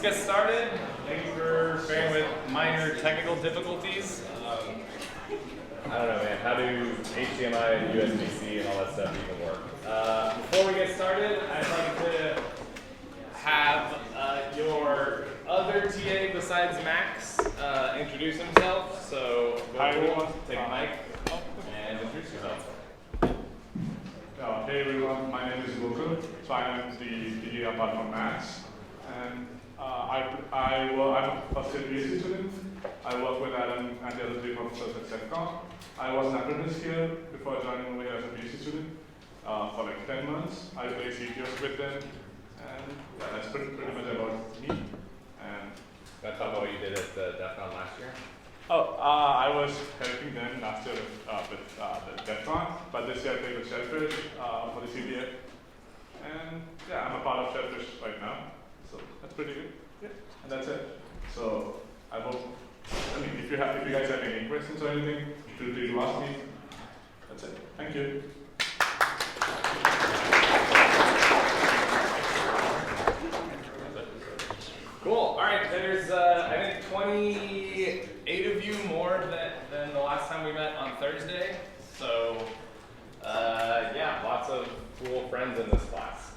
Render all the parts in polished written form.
let's get started. Thank you for bearing with minor technical difficulties. I don't know, man. How do HDMI and USB-C and all that stuff even work? Before we get started, I'd like to have your other TA besides Max introduce himself. So, hi everyone. Take a mic and introduce yourself. Hey everyone, my name is Gokul. So I am the PG apart from Max. And I'm a first year PhD student. I work with Adam and the other three professors at CEFCON. I was an apprentice here before joining over here as a PhD student for like 10 months. I played CTOs with them. And yeah, that's pretty much about me. And Want to talk about what you did at DEF CON last year? I was helping them last year with the DEF CON, but this year I played with Shellfish for the CDF. And yeah, I'm a part of Shellfish right now, so that's pretty good. Yeah, and that's it. So I hope, if you guys have any questions or anything, feel free to ask me. That's it. Thank you. Cool. All right. There's, I think, 28 of you more than the last time we met on Thursday. So, yeah, lots of cool friends in this class.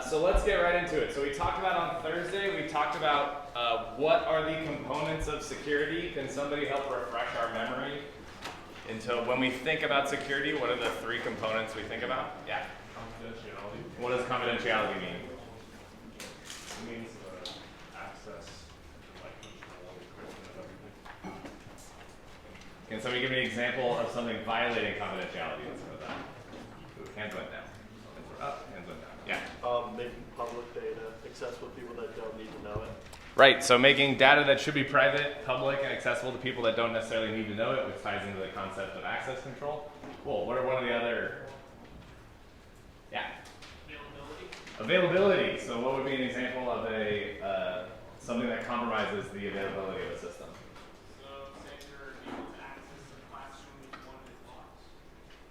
So let's get right into it. So we talked about on Thursday, we talked about what are the components of security. Can somebody help refresh our memory into when we think about security, what are the three components we think about? Yeah. Confidentiality. What does confidentiality mean? It means access, like control, equipment, and everything. Can somebody give me an example of something violating confidentiality? Let's go with that. Ooh, hands went down. Hands were up, hands went down. Yeah. Making public data accessible to people that don't need to know it. Right, so making data that should be private, public, and accessible to people that don't necessarily need to know it, which ties into the concept of access control. Cool, what are one of the other? Yeah. Availability. So what would be an example of a something that compromises the availability of a system? So say you're able to access the classroom with one of the blocks.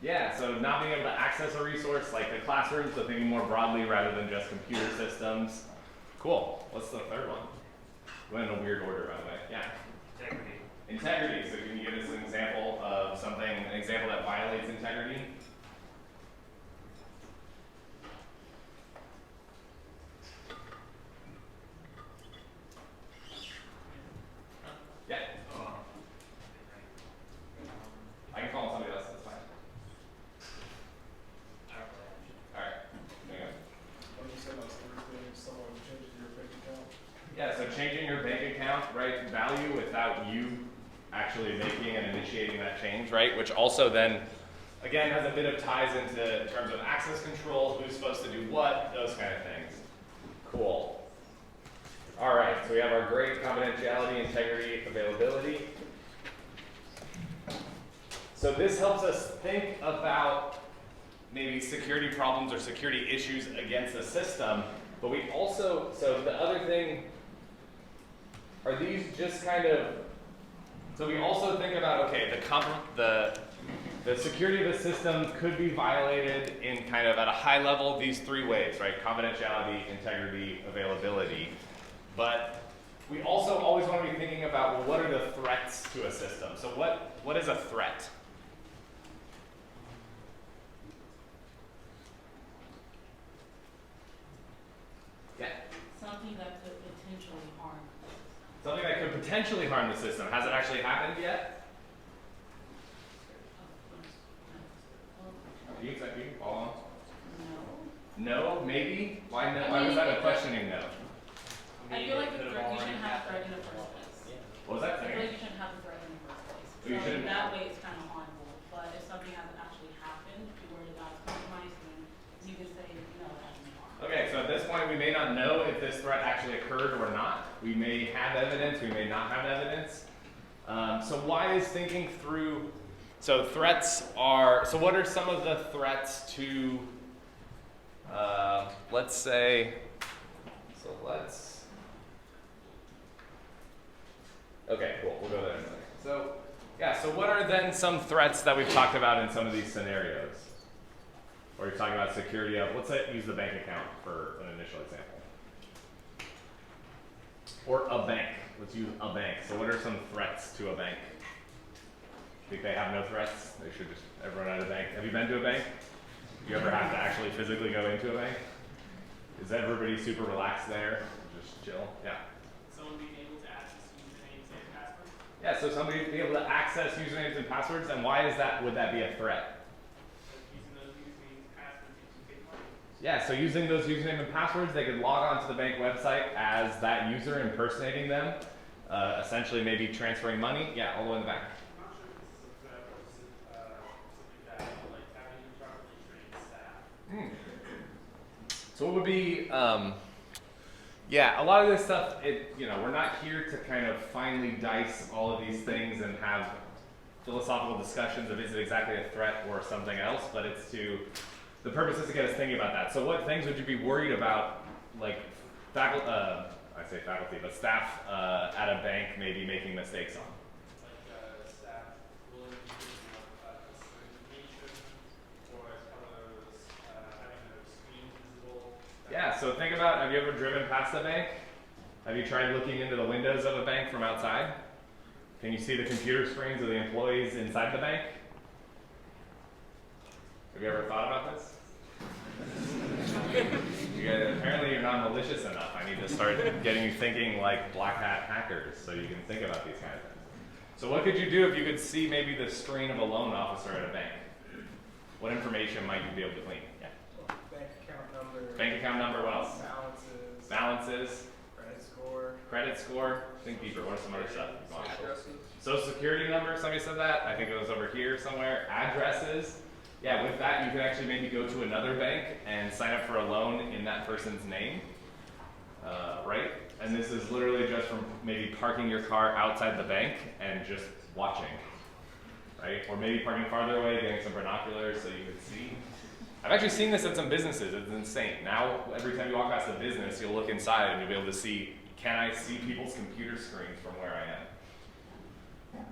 Yeah, so not being able to access a resource like the classroom, so thinking more broadly rather than just computer systems. Cool. What's the third one? Went in a weird order, by the way. Yeah. Integrity. Integrity. So can you give us an example of something, an example that violates integrity? Yeah. I can call somebody else, that's fine. Alright, there you go. What you said last Thursday, someone changing your bank account. Yeah, so changing your bank account, right, value without you actually making and initiating that change, right, which also then, again, has a bit of ties into terms of access control, who's supposed to do what, those kind of things. Cool. All right, so we have our great confidentiality, integrity, availability. So this helps us think about maybe security problems or security issues against a system, but we also, so the other thing, are these just kind of, so we also think about, okay, the security of the system could be violated in kind of at a high level these three ways, right? Confidentiality, integrity, availability. But we also always want to be thinking about, well, what are the threats to a system? So what is a threat? Yeah. Something that could potentially harm the system. Something that could potentially harm the system. Has it actually happened yet? You can follow on. No. No, maybe? Why no? Why was that a questioning no? I feel like the threat, you shouldn't have threat in the first place. What was that I feel saying? like you shouldn't have the threat in the first place. So you So shouldn't- that way it's kind of harmful. But if something hasn't actually happened, if you worry about compromise, then you can say, no, it hasn't been harmed. Okay, so at this point we may not know if this threat actually occurred or not. We may have evidence, we may not have evidence. So why is thinking through, so threats are, so what are some of the threats to, let's say, so let's, okay, cool, we'll go there in a second. So, yeah, so what are then some threats that we've talked about in some of these scenarios? Or you're talking about security of, let's say, use the bank account for an initial example. Or a bank. Let's use a bank. So what are some threats to a bank? Think they have no threats? They should just everyone at a bank. Have you been to a bank? Do you ever have to actually physically go into a bank? Is everybody super relaxed there? Just chill? Yeah. Someone being able to access usernames and passwords. Yeah, so somebody be able to access usernames and passwords, and why is that, would that be a threat? Using those usernames and passwords, you can get money. Yeah, so using those username and passwords, they could log on to the bank website as that user, impersonating them, essentially maybe transferring money. Yeah, all the way in the back. I'm not sure if this is a threat or something that, like having improperly trained staff. So it would be, yeah, a lot of this stuff, we're not here to kind of finely dice all of these things and have philosophical discussions of is it exactly a threat or something else, but the purpose is to get us thinking about that. So what things would you be worried about, like staff at a bank maybe making mistakes on? Like staff will be certification or as part of those having their screens visible. Yeah, so think about, have you ever driven past a bank? Have you tried looking into the windows of a bank from outside? Can you see the computer screens of the employees inside the bank? Have you ever thought about this? Apparently you're not malicious enough. I need to start getting you thinking like black hat hackers so you can think about these kind of things. So what could you do if you could see maybe the screen of a loan officer at a bank? What information might you be able to glean? Yeah. Bank account number. Bank account number, what else? Balances. Balances, Credit score. credit score, think deeper, what are some other stuff? Go on. Addresses. Social security number, somebody said that. I think it was over here somewhere. Addresses. Yeah, with that, you could actually maybe go to another bank and sign up for a loan in that person's name, right? And this is literally just from maybe parking your car outside the bank and just watching, right? Or maybe parking farther away, getting some binoculars so you could see. I've actually seen this at some businesses. It's insane. Now, every time you walk past a business, you'll look inside and you'll be able to see, can I see people's computer screens from where I am?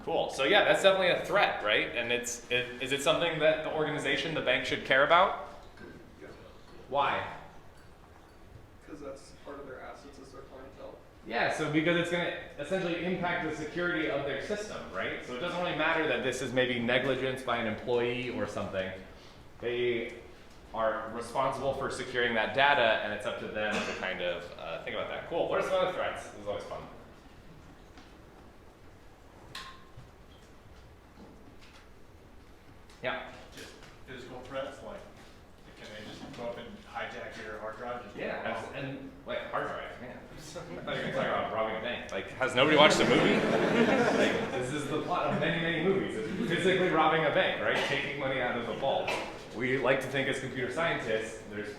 Cool. So yeah, that's definitely a threat, right? And is it something that the organization, the bank, should care about? Why? Because that's part of their assets as their clientele. Yeah, so because it's going to essentially impact the security of their system, right? So it doesn't really matter that this is maybe negligence by an employee or something. They are responsible for securing that data, and it's up to them to kind of think about that. Cool. What are some other threats? This is always fun. Yeah. Just physical threats, like can they just go up and hijack your hard drive? Just And like hard drive, man. I thought you were going to talk about robbing a bank. Like, has nobody watched the movie? Like, this is the plot of many, many movies. It's physically robbing a bank, right? Taking money out of the vault. We like to think as computer scientists, there's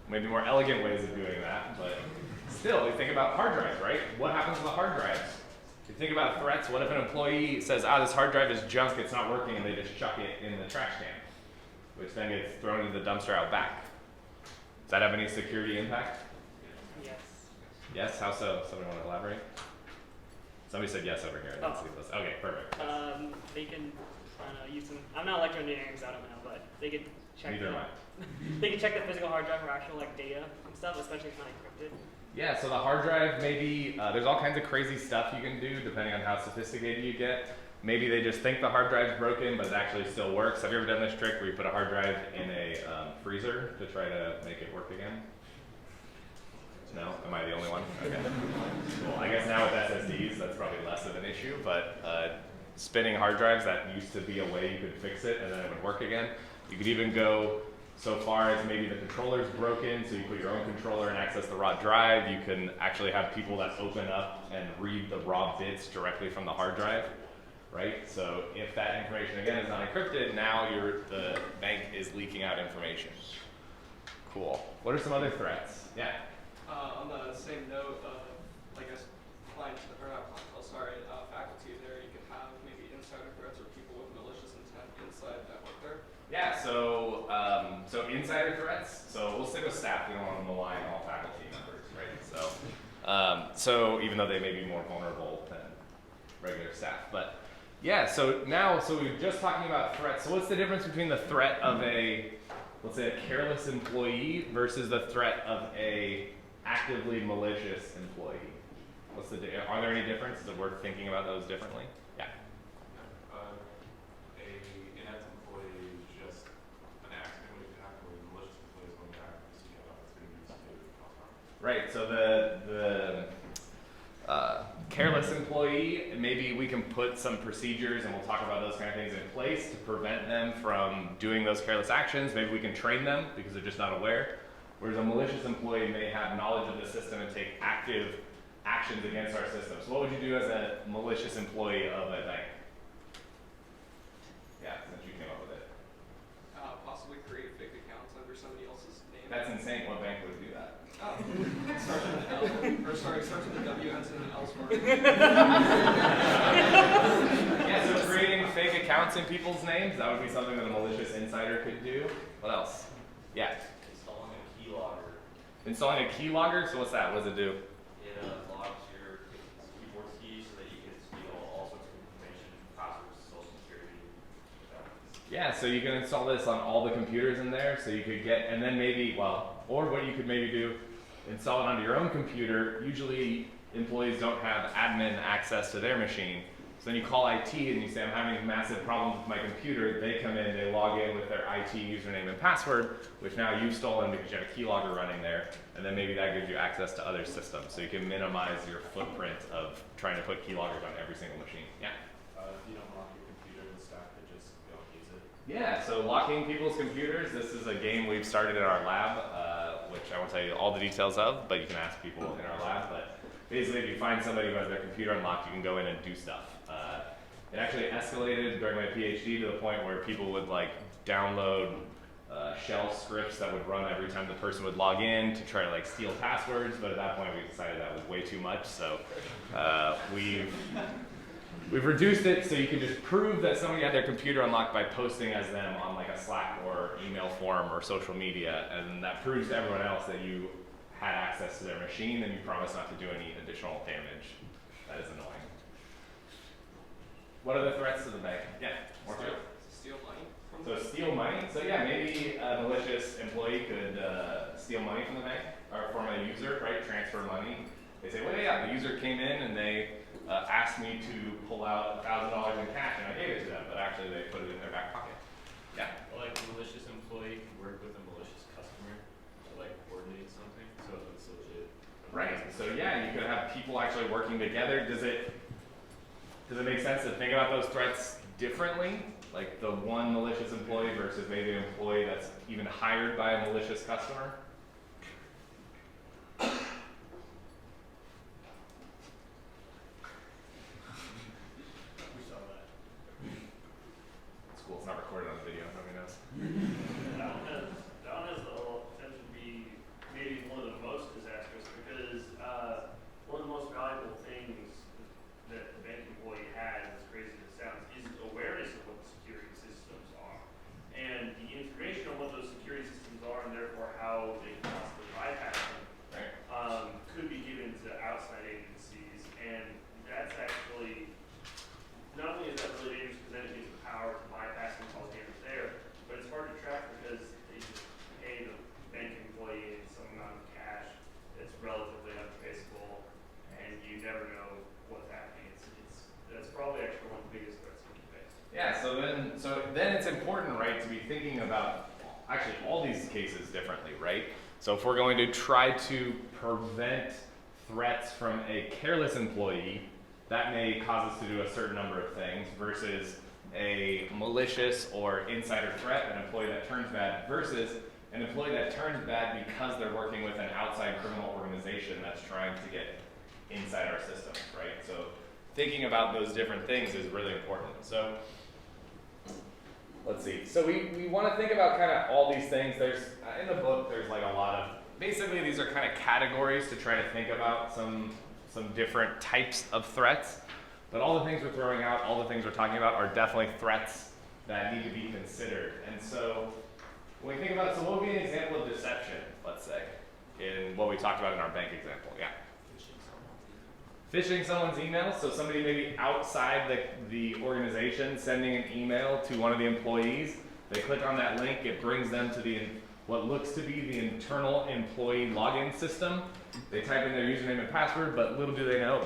maybe more elegant ways of doing that, but still, we think about hard drives, right? What happens to the hard drives? If you think about threats, what if an employee says, this hard drive is junk, it's not working, and they just chuck it in the trash can, which then gets thrown into the dumpster out back. Does that have any security impact? Yes. Yes? How so? Somebody want to elaborate? Somebody said yes over here. I didn't see this. Okay, perfect. They can use some. I'm not electrical engineering, so I don't know, but they could check. Neither am I. They can check the physical hard drive for actual data and stuff, especially if it's not encrypted. Yeah, so the hard drive, maybe there's all kinds of crazy stuff you can do depending on how sophisticated you get. Maybe they just think the hard drive's broken, but it actually still works. Have you ever done this trick where you put a hard drive in a freezer to try to make it work again? No? Am I the only one? Okay. Cool. I guess now with SSDs, that's probably less of an issue, but spinning hard drives, that used to be a way you could fix it and then it would work again. You could even go so far as maybe the controller's broken, so you put your own controller and access the raw drive. You can actually have people that open up and read the raw bits directly from the hard drive, right? So if that information, again, is not encrypted, now the bank is leaking out information. Cool. What are some other threats? Yeah? On the same note of, I guess, faculty there, you could have maybe insider threats or people with malicious intent inside network there. Yeah, so insider threats. So we'll stick with staff. We don't want to malign all faculty members, right? So even though they may be more vulnerable than regular staff, but yeah. So we're just talking about threats. So what's the difference between the threat of let's say a careless employee versus the threat of a actively malicious employee? Are there any differences that we're thinking about those differently? Yeah. A inept employee is just an accident waiting to happen, where a malicious employee is going to act to see how it's going to be to cause harm. Right. So the careless employee, maybe we can put some procedures, and we'll talk about those kind of things in place to prevent them from doing those careless actions. Maybe we can train them because they're just not aware. Whereas a malicious employee may have knowledge of the system and take active actions against our system. So what would you do as a malicious employee of a bank? Yeah, since you came up with it. Possibly create fake accounts under somebody else's name. That's insane. What bank would do that? Oh, starts with an L, or sorry, starts with a W, ends in an L smart. Yeah, so creating fake accounts in people's names, that would be something that a malicious insider could do. What else? Yeah. Installing a keylogger. Installing a keylogger? So what's that? What does it do? It logs your keyboard keys so that you can steal all sorts of information, passwords, social security. Yeah, so you can install this on all the computers in there, so you could get, and then maybe, well, or what you could maybe do, install it onto your own computer. Usually employees don't have admin access to their machine. So then you call IT and you say, I'm having massive problems with my computer. They come in, they log in with their IT username and password, which now you've stolen because you have a keylogger running there. And then maybe that gives you access to other systems. So you can minimize your footprint of trying to put keyloggers on every single machine. Yeah? If you don't lock your computer, the staff could just go and use it. Yeah, so locking people's computers, this is a game we've started in our lab, which I won't tell you all the details of, but you can ask people in our lab. But basically, if you find somebody who has their computer unlocked, you can go in and do stuff. It actually escalated during my PhD to the point where people would like download shell scripts that would run every time the person would log in to try to like steal passwords. But at that point, we decided that was way too much. So we've reduced it so you can just prove that somebody had their computer unlocked by posting as them on like a Slack or email forum or social media, and that proves to everyone else that you had access to their machine and you promise not to do any additional damage. That is annoying. What are the threats to the bank? Yeah, more to it. Steal money from So steal money. So yeah, maybe a malicious employee could steal money from the bank or from a user, right? Transfer money. They say, well, yeah, the user came in and they asked me to pull out $1,000 in cash, and I gave it to them, but actually they put it in their back pocket. Yeah. Well, like a malicious employee can work with a malicious customer to like coordinate something, so it's legit. Right. So yeah, you could have people actually working together. Does it make sense to think about those threats differently? Like the one malicious employee versus maybe an employee that's even hired by a malicious customer? We saw that. It's cool. It's not recorded on video. Nobody knows. That one has the potential to be maybe one of the most disastrous because one of the most valuable things that the bank employee has, as crazy as it sounds, is awareness of what the security systems are. And the information on what those security systems are and therefore how they can possibly bypass them could be given to outside agencies. And that's actually, not only is that really dangerous because then it gives the power to bypass and cause damage there, but it's hard to track because they just pay the bank employee some amount of cash that's relatively untraceable, and you never know what's happening. That's probably actually one of the biggest threats we can face. Yeah. So then it's important, right, to be thinking about actually all these cases differently, right? So if we're going to try to prevent threats from a careless employee, that may cause us to do a certain number of things versus a malicious or insider threat, an employee that turns bad, versus an employee that turns bad because they're working with an outside criminal organization that's trying to get inside our systems, right? So thinking about those different things is really important. So let's see. So we want to think about kind of all these things. There's in the book, there's like a lot of, basically these are kind of categories to try to think about some different types of threats. But all the things we're throwing out, all the things we're talking about are definitely threats that need to be considered. And so when we think about, so what would be an example of deception, let's say, in what we talked about in our bank example? Yeah. Phishing someone's email, so somebody maybe outside the organization sending an email to one of the employees. They click on that link, it brings them to the what looks to be the internal employee login system. They type in their username and password, but little do they know,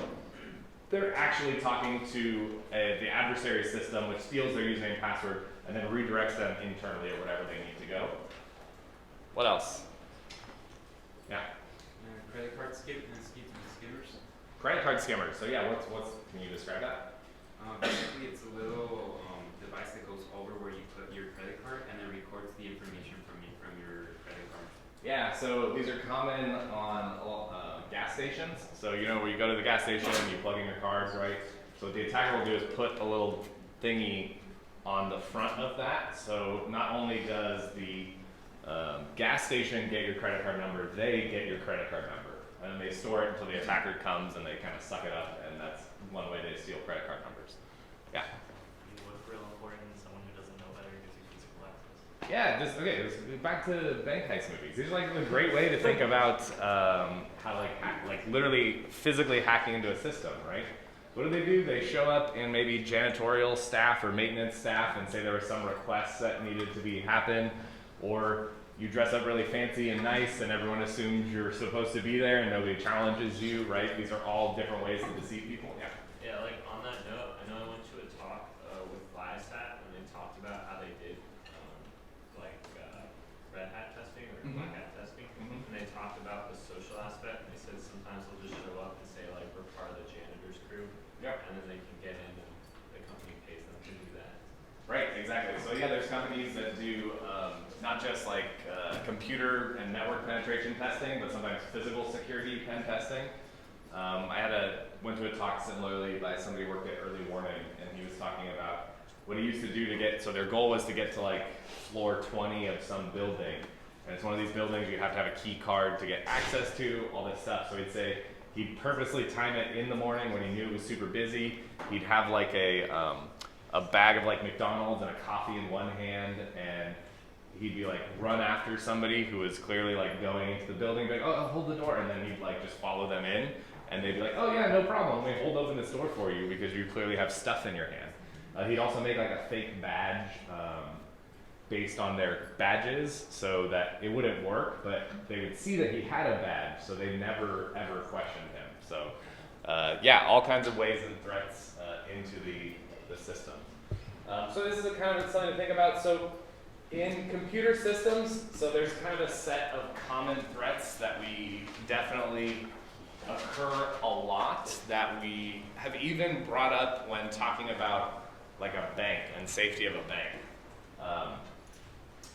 they're actually talking to the adversary system, which steals their username and password and then redirects them internally or whatever they need to go. What else? Yeah. Credit card skimmers. Credit card skimmers. So yeah, can you describe that? Basically, it's a little device that goes over where you put your credit card and then records the information from your credit card. Yeah, so these are common on gas stations. So you know where you go to the gas station and you plug in your cards, right? So what the attacker will do is put a little thingy on the front of that. So not only does the gas station get your credit card number, they get your credit card number. And they store it until the attacker comes and they kind of suck it up, and that's one way they steal credit card numbers. Yeah. What's real important is someone who doesn't know better gives you physical access. Yeah, back to bank heist movies. These are like a great way to think about how like literally physically hacking into a system, right? What do? They show up in maybe janitorial staff or maintenance staff and say there were some requests that needed to happen, or you dress up really fancy and nice and everyone assumes you're supposed to be there and nobody challenges you, right? These are all different ways to deceive people. Yeah. Yeah, like on that note, I know I went to a talk with Viasat when they talked about how they did red hat testing or black hat testing, and they talked about the social aspect. And they said sometimes they'll just show up and say like we're part of the janitor's crew, and then they can get in and the company pays them to do that. Right, exactly. So yeah, there's companies that do not just like computer and network penetration testing, but sometimes physical security pen testing. Went to a talk similarly by somebody who worked at Early Warning, and he was talking about what he used to do to get, so their goal was to get to like floor 20 of some building. And it's one of these buildings you have to have a key card to get access to, all this stuff. So he'd say he'd purposely time it in the morning when he knew it was super busy. He'd have like a bag of like McDonald's and a coffee in one hand, and he'd be like run after somebody who was clearly like going into the building, be like, oh, hold the door, and then he'd like just follow them in, and they'd be like, oh yeah, no problem, let me hold open this door for you because you clearly have stuff in your hand. He'd also make like a fake badge based on their badges so that it wouldn't work, but they would see that he had a badge, so they never ever questioned him. So yeah, all kinds of ways and threats into the system. So this is a kind of something to think about. So in computer systems, so there's kind of a set of common threats that we definitely occur a lot, that we have even brought up when talking about like a bank and safety of a bank.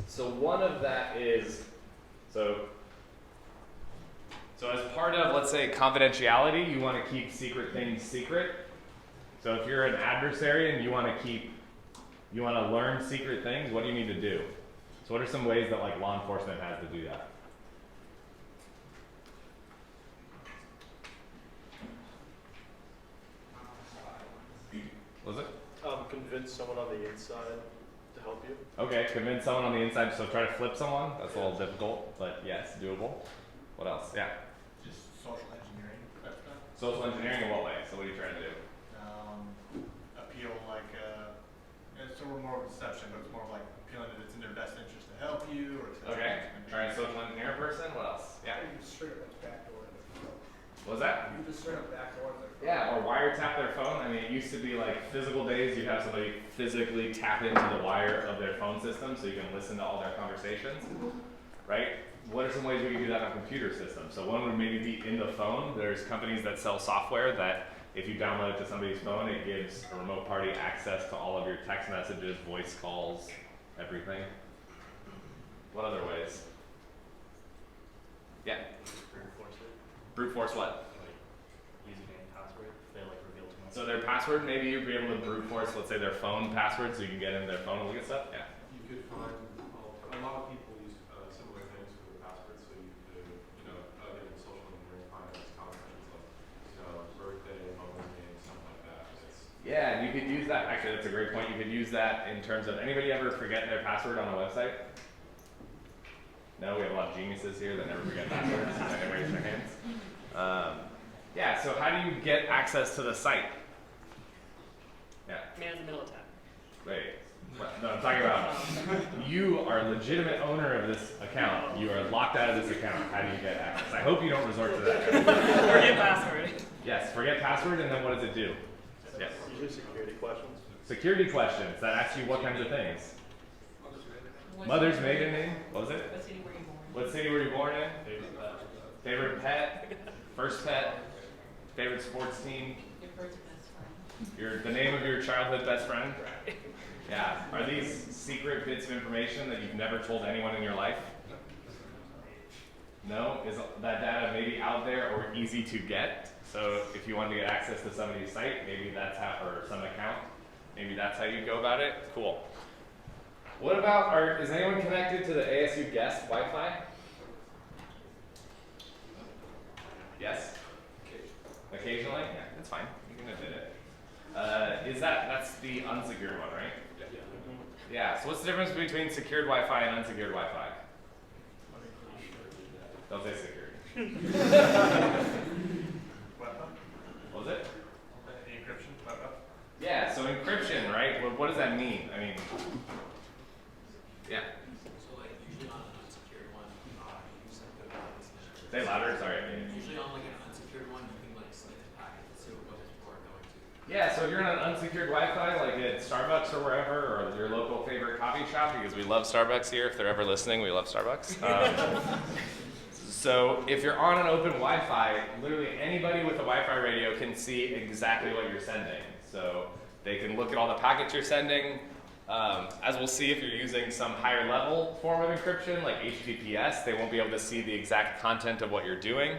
So one of that is, so as part of, let's say, confidentiality, you want to keep secret things secret. So if you're an adversary and you want to learn secret things, what do you need to do? So what are some ways that like law enforcement has to do that? Was it? Convince someone on the inside to help you. Okay, convince someone on the inside, so try to flip someone. That's a little difficult, but yes, doable. What else? Yeah. Just social engineering type stuff. Social engineering in what way? So what are you trying to do? Appeal like, it's sort of more of a deception, but it's more of like appealing that it's in their best interest to help you or to. Okay. All right, social engineer person. What else? Yeah. You can straight up like backdoor their phone. What was that? You can just straight up backdoor their phone. Yeah, or wiretap their phone. I mean, it used to be like physical days. You'd have somebody physically tap into the wire of their phone system so you can listen to all their conversations, right? What are some ways we can do that on computer systems? So one would maybe be in the phone. There's companies that sell software that if you download it to somebody's phone, it gives a remote party access to all of your text messages, voice calls, everything. What other ways? Yeah. Brute force it. Brute force what? Like username, password. They like reveal too much. So their password, maybe you'd be able to brute force, let's say their phone password, so you can get into their phone and look at stuff. Yeah. You could find, a lot of people use similar things for the passwords, so you could, again, social engineering, find those common things like, birthday, mother's name, something like that. Yeah, you could use that. Actually, that's a great point. You could use that in terms of, anybody ever forget their password on a website? No, we have a lot of geniuses here that never forget passwords. They raise their hands. Yeah, so how do you get access to the site? Yeah. Man in the middle attack. Wait, No, I'm talking about you are a legitimate owner of this account. You are locked out of this account. How do you get access? I hope you don't resort to that. Forget password. Yes, forget password, and then what does it do? Yes. Usually security questions. Security questions that ask you what kinds of things. Mother's maiden name? What was it? What city were you born in? What city were you born in? Favorite pet? First pet? Favorite sports team? Your first best friend. The name of your childhood best friend? Yeah. Are these secret bits of information that you've never told anyone in your life? No? Is that data maybe out there or easy to get? So if you wanted to get access to somebody's site, maybe that's how, or some account, maybe that's how you go about it? Cool. What about, is anyone connected to the ASU guest Wi-Fi? Yes? Occasionally? Yeah, that's fine. You can admit it. That's the unsecured one, right? Yeah, so what's the difference between secured Wi-Fi and unsecured Wi-Fi? Don't say security. What was it? The encryption. Yeah, so encryption, right? What does that mean? I mean, yeah. So like usually on an unsecured one, you send the message. Say louder, sorry. Usually on like an unsecured one, you can like select the packet and see what people are going to. Yeah, so if you're on an unsecured Wi-Fi, like at Starbucks or wherever, or your local favorite coffee shop, because we love Starbucks here. If they're ever listening, we love Starbucks. So if you're on an open Wi-Fi, literally anybody with a Wi-Fi radio can see exactly what you're sending. So they can look at all the packets you're sending. As we'll see, if you're using some higher level form of encryption, like HTTPS, they won't be able to see the exact content of what you're doing,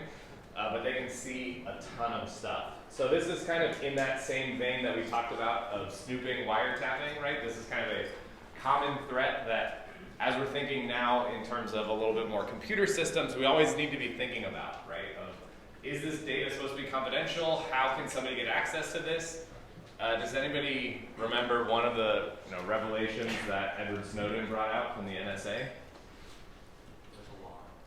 but they can see a ton of stuff. So this is kind of in that same vein that we talked about of snooping, wiretapping, right? This is kind of a common threat that, as we're thinking now in terms of a little bit more computer systems, we always need to be thinking about, right? Is this data supposed to be confidential? How can somebody get access to this? Does anybody remember one of the revelations that Edward Snowden brought out from the NSA?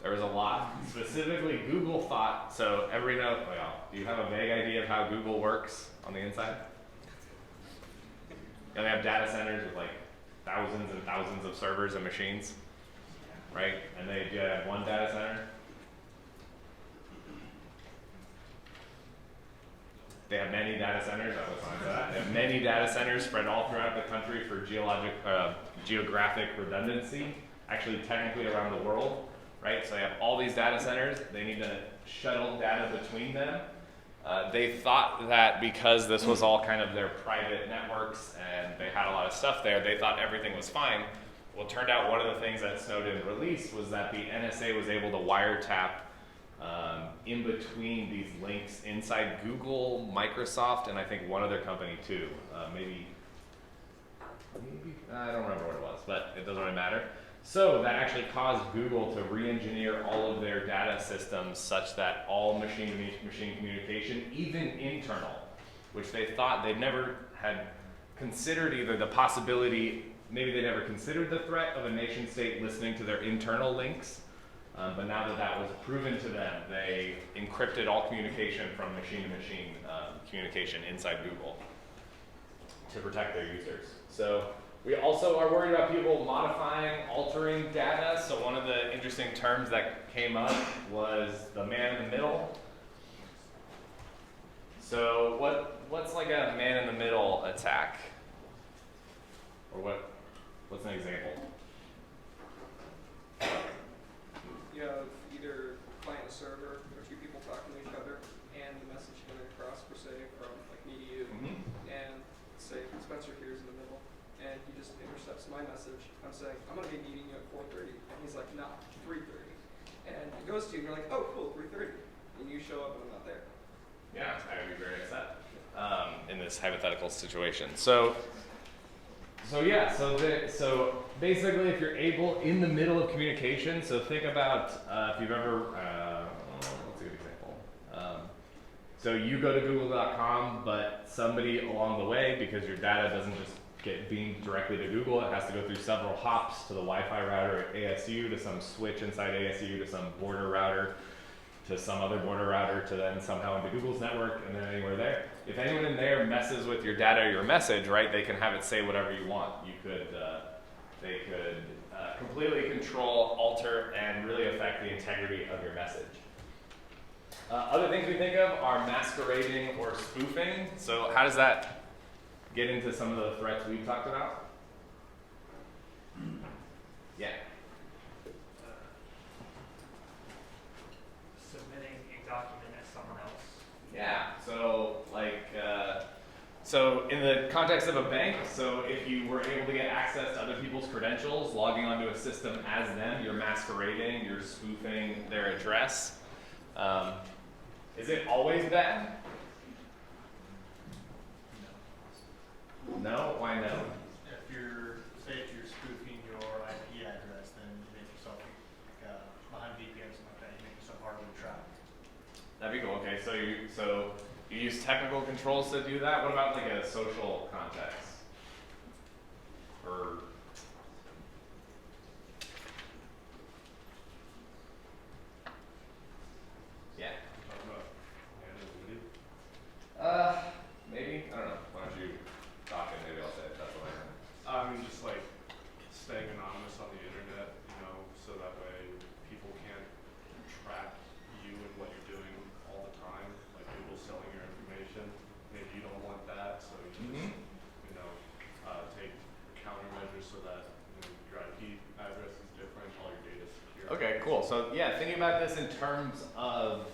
There was a lot. Specifically, Google thought, so everybody know, well, do you have a vague idea of how Google works on the inside? They have data centers with like thousands and thousands of servers and machines, right? And they do have one data center. They have many data centers, I was on that. They have many data centers spread all throughout the country for geographic redundancy, actually technically around the world, right? So they have all these data centers, they need to shuttle data between them. They thought that because this was all kind of their private networks and they had a lot of stuff there, they thought everything was fine. Well, it turned out one of the things that Snowden released was that the NSA was able to wiretap in between these links inside Google, Microsoft, and I think one other company too. Maybe, I don't remember what it was, but it doesn't really matter. So that actually caused Google to re-engineer all of their data systems such that all machine-to-machine communication, even internal, which they thought they'd never had considered either the possibility, maybe they never considered the threat of a nation state listening to their internal links, but now that that was proven to them, they encrypted all communication from machine-to-machine communication inside Google to protect their users. So we also are worried about people modifying, altering data. So one of the interesting terms that came up was the man in the middle. So what's like a man in the middle attack? Or what's an example? You have either client and server or two people talking to each other and the message coming across per se from like me to you. And say Spencer here is in the middle and he just intercepts my message. I'm saying, I'm going to be meeting you at 4:30. And he's like, nah, 3:30. And it goes to you and you're like, oh, cool, 3:30. And you show up and I'm not there. Yeah, I would be very upset in this hypothetical situation. So basically if you're able, in the middle of communication, so think about if you've ever, what's a good example? So you go to google.com, but somebody along the way, because your data doesn't just get beamed directly to Google, it has to go through several hops to the Wi-Fi router at ASU, to some switch inside ASU, to some border router. to some other border router to then somehow into Google's network and then anywhere there. If anyone in there messes with your data or your message, right, they can have it say whatever you want. They could completely control, alter, and really affect the integrity of your message. Other things we think of are masquerading or spoofing. So how does that get into some of the threats we've talked about? Yeah. Submitting a document as someone else. Yeah, so so in the context of a bank, so if you were able to get access to other people's credentials, logging onto a system as them, you're masquerading, you're spoofing their address. Is it always bad? No? Why no? If you're spoofing your IP address, then you make yourself behind VPN or something like that. You make yourself harder to track. That'd be cool. Okay, so you use technical controls to do that. What about like a social context? Or yeah. Talk about anonymity. Maybe I don't know. Why don't you talk and maybe I'll say it. That's what I heard. I mean, just like staying anonymous on the internet, you know, so that way people can't track you and what you're doing all the time. Like Google's selling your information. Maybe you don't want that, so you just, you know, take countermeasures so that your IP address is different, all your data is secure. Okay, cool. So yeah, thinking about this in terms of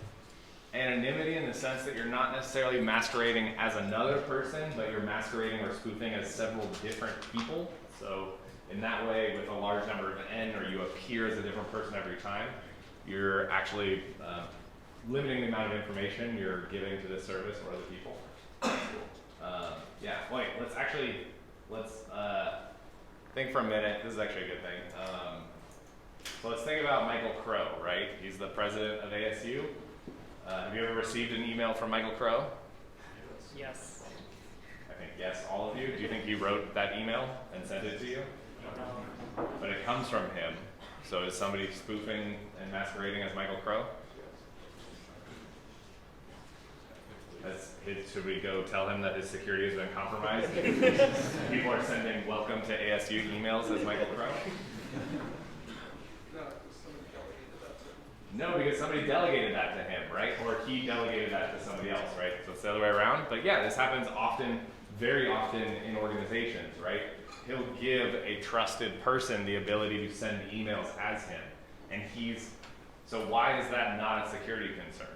anonymity in the sense that you're not necessarily masquerading as another person, but you're masquerading or spoofing as several different people. So in that way, with a large number of N, or you appear as a different person every time, you're actually limiting the amount of information you're giving to this service or other people. Yeah, wait, let's think for a minute. This is actually a good thing. So let's think about Michael Crow, right? He's the president of ASU. Have you ever received an email from Michael Crow? Yes. I think yes, all of you. Do you think he wrote that email and sent it to you? But it comes from him. So is somebody spoofing and masquerading as Michael Crow? Should we go tell him that his security has been compromised? People are sending welcome to ASU emails as Michael Crow? No, because somebody delegated that to him, right? Or he delegated that to somebody else, right? So it's the other way around. But yeah, this happens often, very often in organizations, right? He'll give a trusted person the ability to send emails as him. And so why is that not a security concern?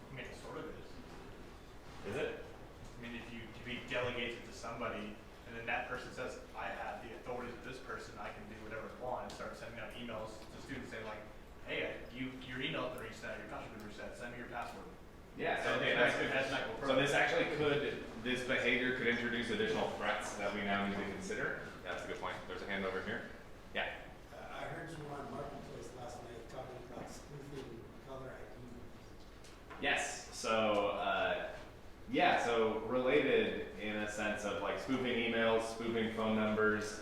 I mean, it sort of is. Is it? I mean, if he delegates it to somebody, and then that person says, I have the authority of this person, I can do whatever I want, and start sending out emails to students saying like, hey, your email's been reset, your password's been reset, send me your password. Yeah, So okay, that's good. So this behavior could introduce additional threats that we now need to consider. Yeah, that's a good point. There's a hand over here. Yeah. I heard you on Marketplace last night talking about spoofing color ID. Yes. So so related in a sense of like spoofing emails, spoofing phone numbers.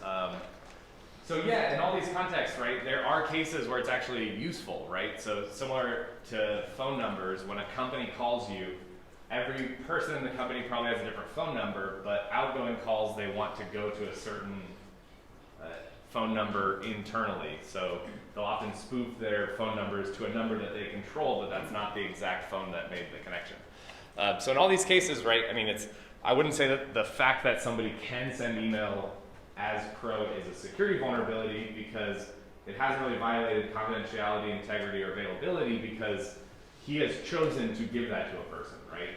So yeah, in all these contexts, right, there are cases where it's actually useful, right? So similar to phone numbers, when a company calls you, every person in the company probably has a different phone number, but outgoing calls, they want to go to a certain phone number internally. So they'll often spoof their phone numbers to a number that they control, but that's not the exact phone that made the connection. So in all these cases, right, I wouldn't say that the fact that somebody can send email as Crow is a security vulnerability, because it hasn't really violated confidentiality, integrity, or availability, because he has chosen to give that to a person, right?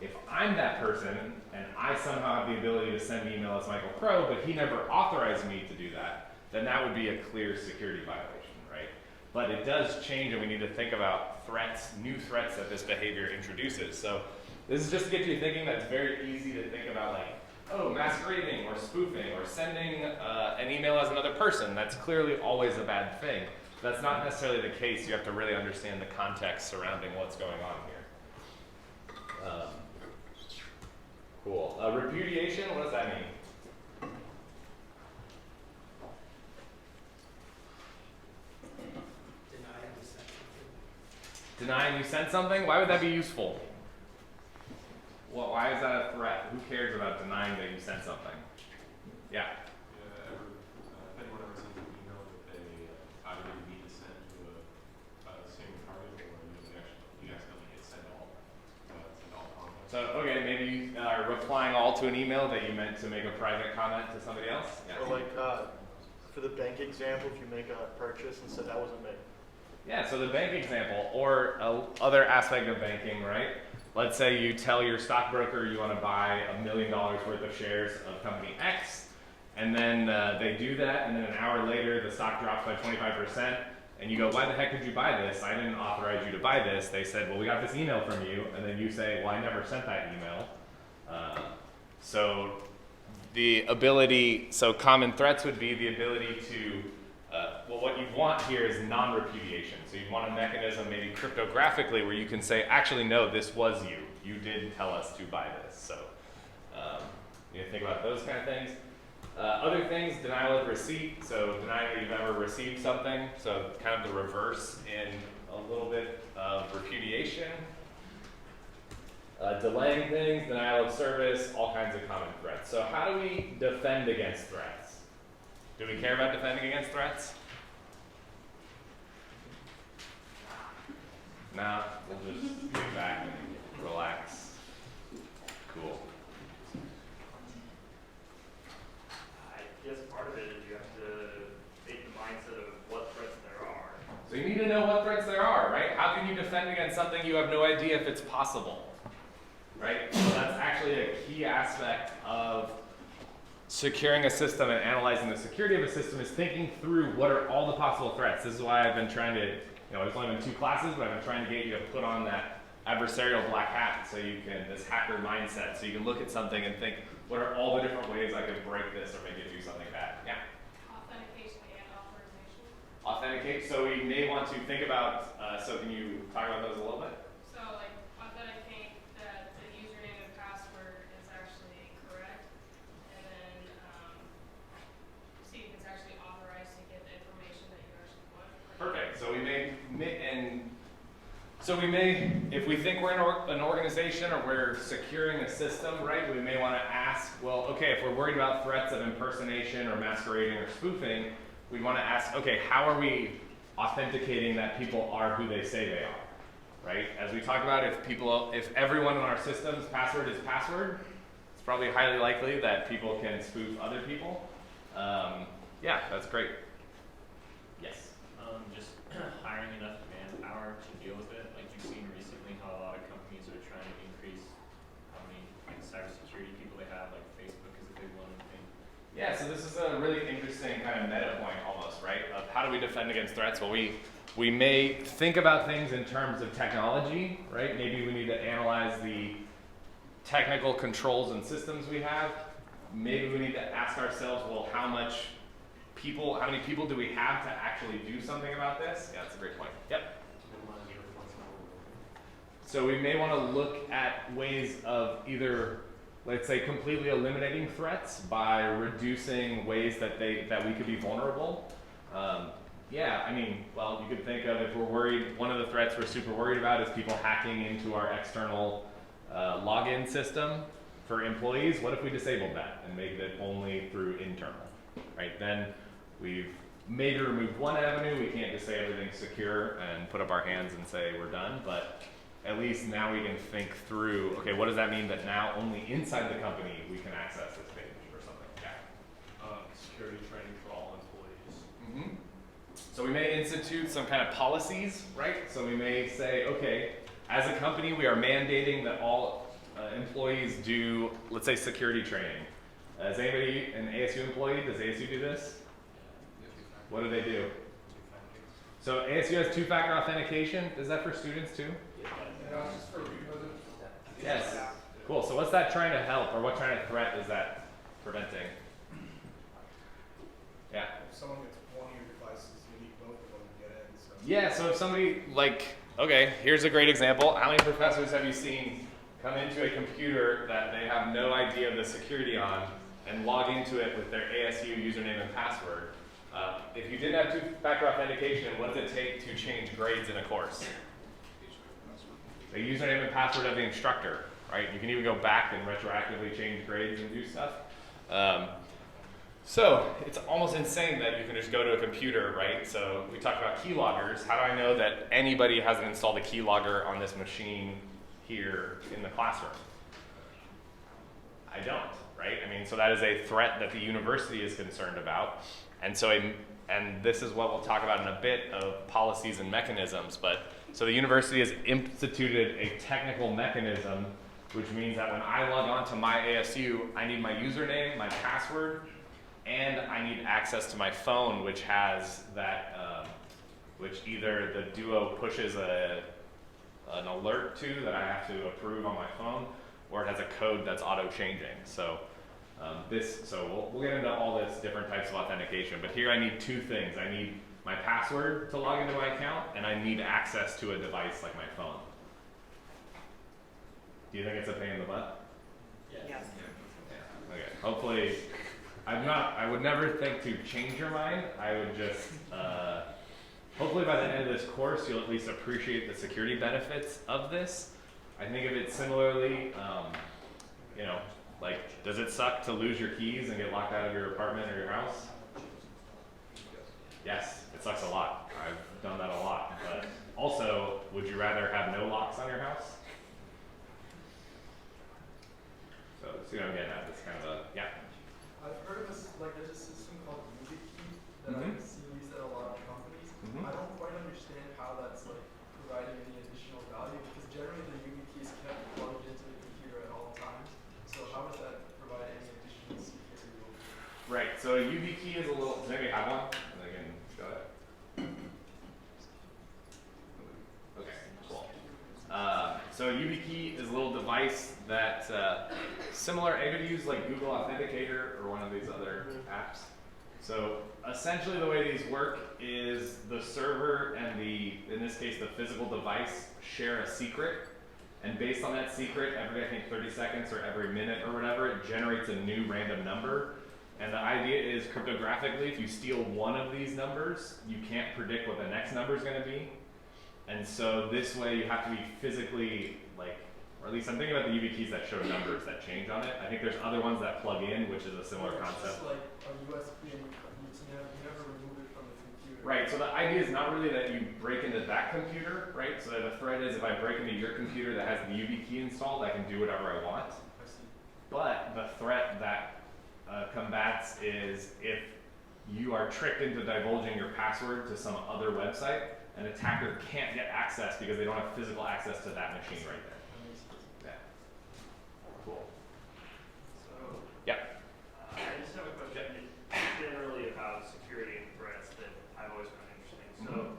If I'm that person and I somehow have the ability to send email as Michael Crow, but he never authorized me to do that, then that would be a clear security violation, right? But it does change, and we need to think about threats, new threats that this behavior introduces. So this is just to get you thinking that it's very easy to think about like, oh, masquerading or spoofing or sending an email as another person. That's clearly always a bad thing. That's not necessarily the case. You have to really understand the context surrounding what's going on here. Cool. Repudiation, what does that mean? denying you sent something? Why would that be useful? Well, why is that a threat? Who cares about denying that you sent something? Yeah. If anyone ever sends an email that they either need to send to a single target or you accidentally hit send all content. So, okay, maybe you are replying all to an email that you meant to make a private comment to somebody else? Yeah. Or like, for the bank example, if you make a purchase and said that wasn't me. Yeah, so the bank example, or other aspect of banking, right? Let's say you tell your stockbroker you want to buy $1 million worth of shares of company X, and then they do that, and then an hour later the stock drops by 25%, and you go, why the heck did you buy this? I didn't authorize you to buy this. They said, well, we got this email from you, and then you say, well, I never sent that email. So the ability, so common threats would be the ability to, well, what you want here is non-repudiation. So you want a mechanism, maybe cryptographically, where you can say, actually, no, this was you. You did tell us to buy this. So you think about those kind of things. Other things, denial of receipt. So denying that you've ever received something. So kind of the reverse in a little bit of repudiation. Delaying things, denial of service, all kinds of common threats. So how do we defend against threats? Do we care about defending against threats? No, we'll just get back and relax. Cool. I guess part of it is you have to take the mindset of what threats there are. So you need to know what threats there are, right? How can you defend against something you have no idea if it's possible? Right? So that's actually a key aspect of securing a system and analyzing the security of a system is thinking through what are all the possible threats. This is why I've been trying to, it's only been 2 classes, but I've been trying to get you to put on that adversarial black hat so you can, this hacker mindset, so you can look at something and think, what are all the different ways I could break this or make it do something bad? Yeah? Authentication and authorization. Authenticate, so we may want to think about, so can you talk about those a little bit? So like authenticate that the username and password is actually correct, and then see if it's actually authorized to get the information that you actually want. Perfect. So we may, if we think we're an organization or we're securing a system, right, we may want to ask, well, okay, if we're worried about threats of impersonation or masquerading or spoofing, we want to ask, okay, how are we authenticating that people are who they say they are, right? As we talked about, if everyone in our system's password is password, it's probably highly likely that people can spoof other people. Yeah, that's great. Yes? Just hiring enough manpower to deal with it. Like you've seen recently how a lot of companies are trying to increase how many cybersecurity people they have, like Facebook is a big one, I think. Yeah, so this is a really interesting kind of meta point almost, right? Of how do we defend against threats? Well, we may think about things in terms of technology, right? Maybe we need to analyze the technical controls and systems we have. Maybe we need to ask ourselves, well, how many people do we have to actually do something about this? Yeah, that's a great point. Yep. So we may want to look at ways of either, let's say, completely eliminating threats by reducing ways that we could be vulnerable. Yeah, I mean, well, you could think of if we're worried, one of the threats we're super worried about is people hacking into our external login system for employees. What if we disabled that and made it only through internal, right? Then we've maybe removed one avenue. We can't just say everything's secure and put up our hands and say we're done, but at least now we can think through, okay, what does that mean that now only inside the company we can access this page or something? Yeah. Security training for all employees. Mm-hmm. So we may institute some kind of policies, right? So we may say, okay, as a company, we are mandating that all employees do, let's say, security training. Is anybody an ASU employee? Does ASU do this? What do they do? So ASU has 2-factor authentication. Is that for students too? Yes. Cool. So what's that trying to help, or what kind of threat is that preventing? Yeah. If someone gets one of your devices, you need both of them to get in. So. Yeah. So if somebody okay, here's a great example. How many professors have you seen come into a computer that they have no idea of the security on and log into it with their ASU username and password? If you didn't have 2-factor authentication, what does it take to change grades in a course? the username and password of the instructor, right? You can even go back and retroactively change grades and do stuff. So it's almost insane that you can just go to a computer, right? So we talked about keyloggers. How do I know that anybody hasn't installed a keylogger on this machine here in the classroom? I don't, right? I mean, so that is a threat that the university is concerned about. And so, and this is what we'll talk about in a bit of policies and mechanisms. But so the university has instituted a technical mechanism, which means that when I log on to my ASU, I need my username, my password, and I need access to my phone, which has that, which either the Duo pushes an alert to that I have to approve on my phone, or it has a code that's auto-changing. So we'll get into all this different types of authentication, but here I need two things. I need my password to log into my account, and I need access to a device like my phone. Do you think it's a pain in the butt? Yes. Yeah. Okay. Hopefully, I would never think to change your mind. I would just, hopefully by the end of this course, you'll at least appreciate the security benefits of this. I think of it similarly, you know, like, does it suck to lose your keys and get locked out of your apartment or your house? Yes, it sucks a lot. I've done that a lot. But also, would you rather have no locks on your house? So, you know, again, that's kind of a, yeah. I've heard of this, like, there's a system called mitigation that I've seen used at a lot of companies. I don't quite understand how that's, like, providing any additional value, because generally the YubiKey is kept plugged into the computer at all times. So how does that provide any additional security? Right, so a YubiKey is a little, does anybody have one? And I can show it. Okay, cool. So a YubiKey is a little device that, similar, anybody use like Google Authenticator or one of these other apps? So essentially the way these work is the server and in this case, the physical device share a secret. And based on that secret, every, I think, 30 seconds or every minute or whatever, it generates a new random number. And the idea is cryptographically, if you steal one of these numbers, you can't predict what the next number is going to be. And so this way you have to be physically, like, or at least I'm thinking about the YubiKeys that show numbers that change on it. I think there's other ones that plug in, which is a similar concept. It's just like a USB and you never remove it from the computer. Right, so the idea is not really that you break into that computer, right? So the threat is if I break into your computer that has the YubiKey installed, I can do whatever I want. I see. But the threat that combats is if you are tricked into divulging your password to some other website, an attacker can't get access because they don't have physical access to that machine right there. Yeah. Cool. So, yeah. I just have a question generally about security and threats that I've always found interesting. So,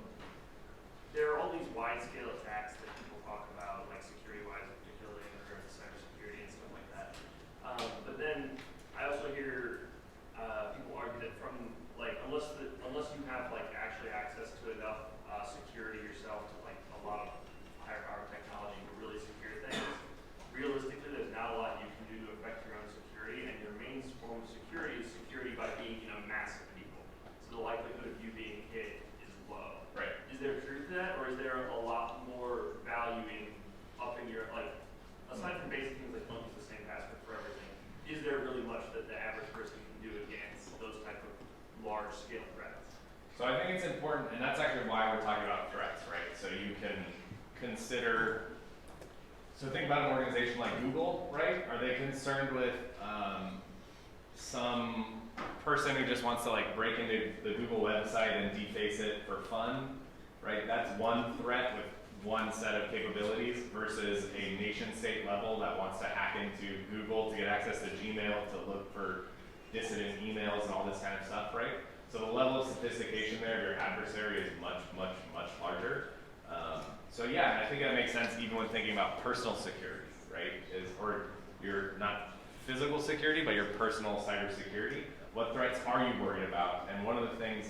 there are all these wide-scale attacks that people talk about, like security-wise, particularly in regards to cybersecurity and stuff like that. But then I also hear people argue that from like unless you have like actually access to enough security yourself to like a lot of higher power technology to really secure things, realistically there's not a lot you can do to affect your own security, and your main form of security is security by being massive people. So the likelihood of you being hit is low. Right. Is there truth to that, or is there a lot more value in upping your like aside from basic things like don't use the same password for everything? Is there really much that the average person can do against those type of large-scale threats? So I think it's important, and that's actually why we're talking about threats, right? So you can consider, so think about an organization like Google, right? Are they concerned with some person who just wants to like break into the Google website and deface it for fun, right? That's one threat with one set of capabilities versus a nation state level that wants to hack into Google to get access to Gmail to look for dissident emails and all this kind of stuff, right? So the level of sophistication there of your adversary is much, much, much larger. So yeah, I think that makes sense even when thinking about personal security, right? Or your not physical security, but your personal cybersecurity. What threats are you worried about? And one of the things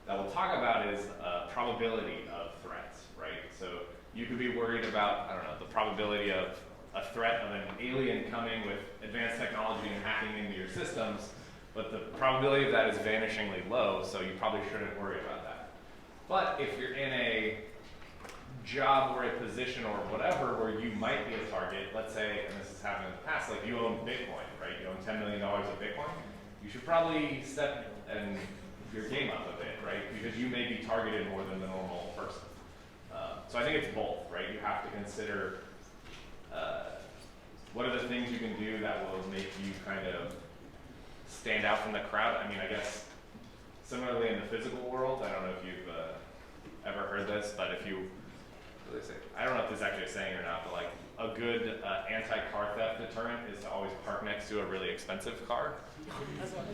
that we'll talk about is probability of threats, right? So you could be worried about, I don't know, the probability of a threat of an alien coming with advanced technology and hacking into your systems, but the probability of that is vanishingly low, so you probably shouldn't worry about that. But if you're in a job or a position or whatever where you might be a target, let's say, and this has happened in the past, like you own Bitcoin, right? You own $10 million of Bitcoin. You should probably step and your game up a bit, right? Because you may be targeted more than the normal person. So I think it's both, right? You have to consider what are the things you can do that will make you kind of stand out from the crowd. I mean, I guess similarly in the physical world, I don't know if you've ever heard this, but if you, what do they say? I don't know if this is actually a saying or not, but like a good anti-car theft deterrent is to always park next to a really expensive car.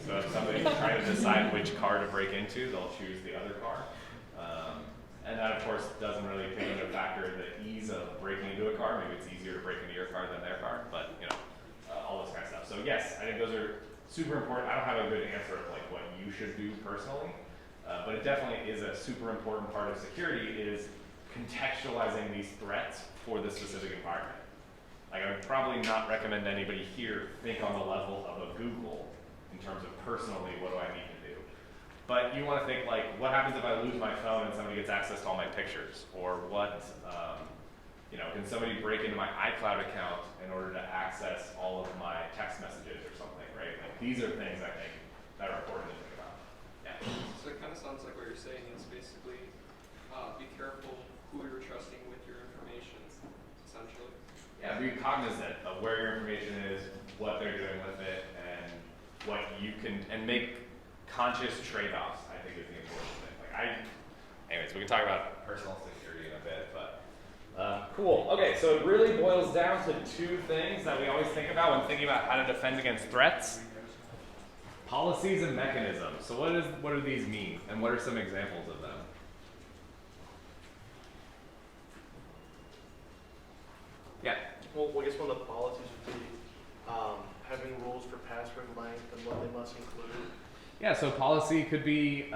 So if somebody's trying to decide which car to break into, they'll choose the other car. And that, of course, doesn't really take into factor the ease of breaking into a car. Maybe it's easier to break into your car than their car, but you know, all this kind of stuff. So yes, I think those are super important. I don't have a good answer of like what you should do personally, but it definitely is a super important part of security is contextualizing these threats for the specific environment. Like I would probably not recommend anybody here think on the level of a Google in terms of personally what do I need to do. But you want to think like, what happens if I lose my phone and somebody gets access to all my pictures? Or what, you know, can somebody break into my iCloud account in order to access all of my text messages or something, right? Like these are things I think that are important to think about. Yeah. So it kind of sounds like what you're saying is basically be careful who you're trusting with your information, essentially. Yeah, be cognizant of where your information is, what they're doing with it, and what you can, and make conscious trade-offs, I think is the important thing. Like anyways, we can talk about personal security in a bit, but cool. Okay, so it really boils down to two things that we always think about when thinking about how to defend against threats. Policies and mechanisms. So what do these mean, and what are some examples of them? Yeah. Well, I guess one of the policies would be having rules for password length and what they must include. Yeah, so policy could be,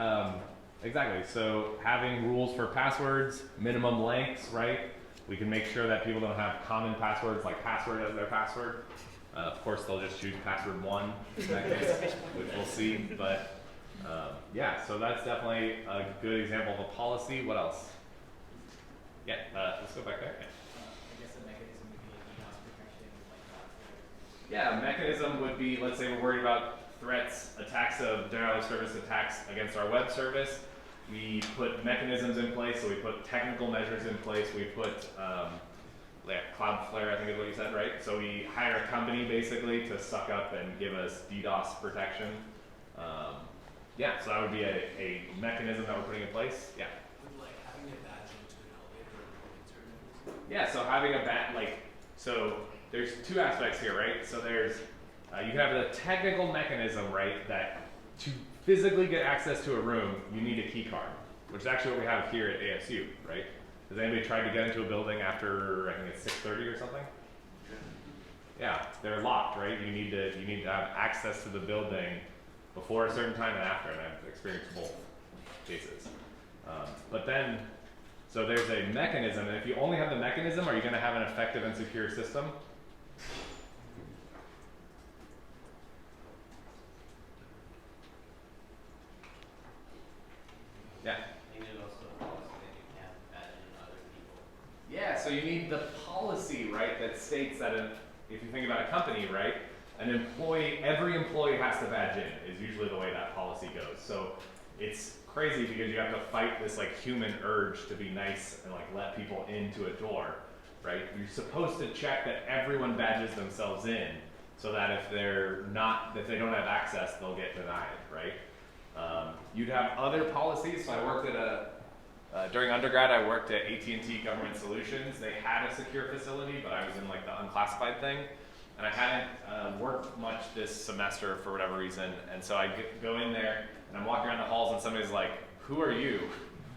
exactly, so having rules for passwords, minimum lengths, right? We can make sure that people don't have common passwords like password as their password. Of course, they'll just choose password 1 in that case, which we'll see, but yeah, so that's definitely a good example of a policy. What else? Yeah, let's go back there. Yeah. I guess a mechanism would be DDoS protection, like that. Yeah, a mechanism would be, let's say we're worried about threats, attacks of denial of service attacks against our web service. We put mechanisms in place, so we put technical measures in place. We put Cloudflare, I think is what you said, right? So we hire a company basically to suck up and give us DDoS protection. Yeah, so that would be a mechanism that we're putting in place. Yeah. Would like having a badge into an elevator or certain. Yeah, so having a so there's two aspects here, right? So there's you can have a technical mechanism, right, that to physically get access to a room, you need a key card, which is actually what we have here at ASU, right? Has anybody tried to get into a building after, I think it's 6:30 or something? Yeah, they're locked, right? You need to have access to the building before a certain time and after, and I've experienced both cases. But then, so there's a mechanism, and if you only have the mechanism, are you going to have an effective and secure system? Yeah. You need also a policy that you can't badge in other people. Yeah, so you need the policy, right, that states that if you think about a company, right, every employee has to badge in is usually the way that policy goes. So it's crazy because you have to fight this like human urge to be nice and like let people into a door, right? You're supposed to check that everyone badges themselves in so that if they don't have access, they'll get denied, right? You'd have other policies. So I worked at during undergrad, I worked at AT&T Government Solutions. They had a secure facility, but I was in like the unclassified thing. And I hadn't worked much this semester for whatever reason. And so I go in there and I'm walking around the halls and somebody's like, "Who are you?"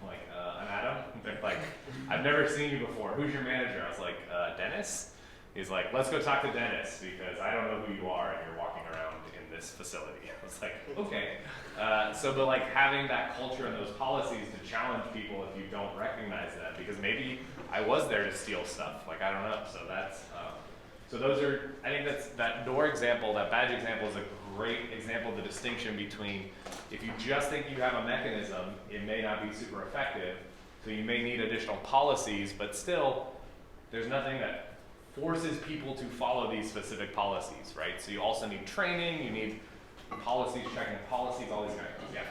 I'm like, "I'm Adam." They're like, "I've never seen you before. Who's your manager?" I was like, "Dennis." He's like, "Let's go talk to Dennis because I don't know who you are and you're walking around in this facility." I was like, "Okay." But like having that culture and those policies to challenge people if you don't recognize that, because maybe I was there to steal stuff. Like, I don't know. So that's, so those are, I think that door example, that badge example is a great example of the distinction between if you just think you have a mechanism, it may not be super effective. So you may need additional policies, but still, there's nothing that forces people to follow these specific policies, right? So you also need training, you need policies, checking policies, all these kind of things, yeah.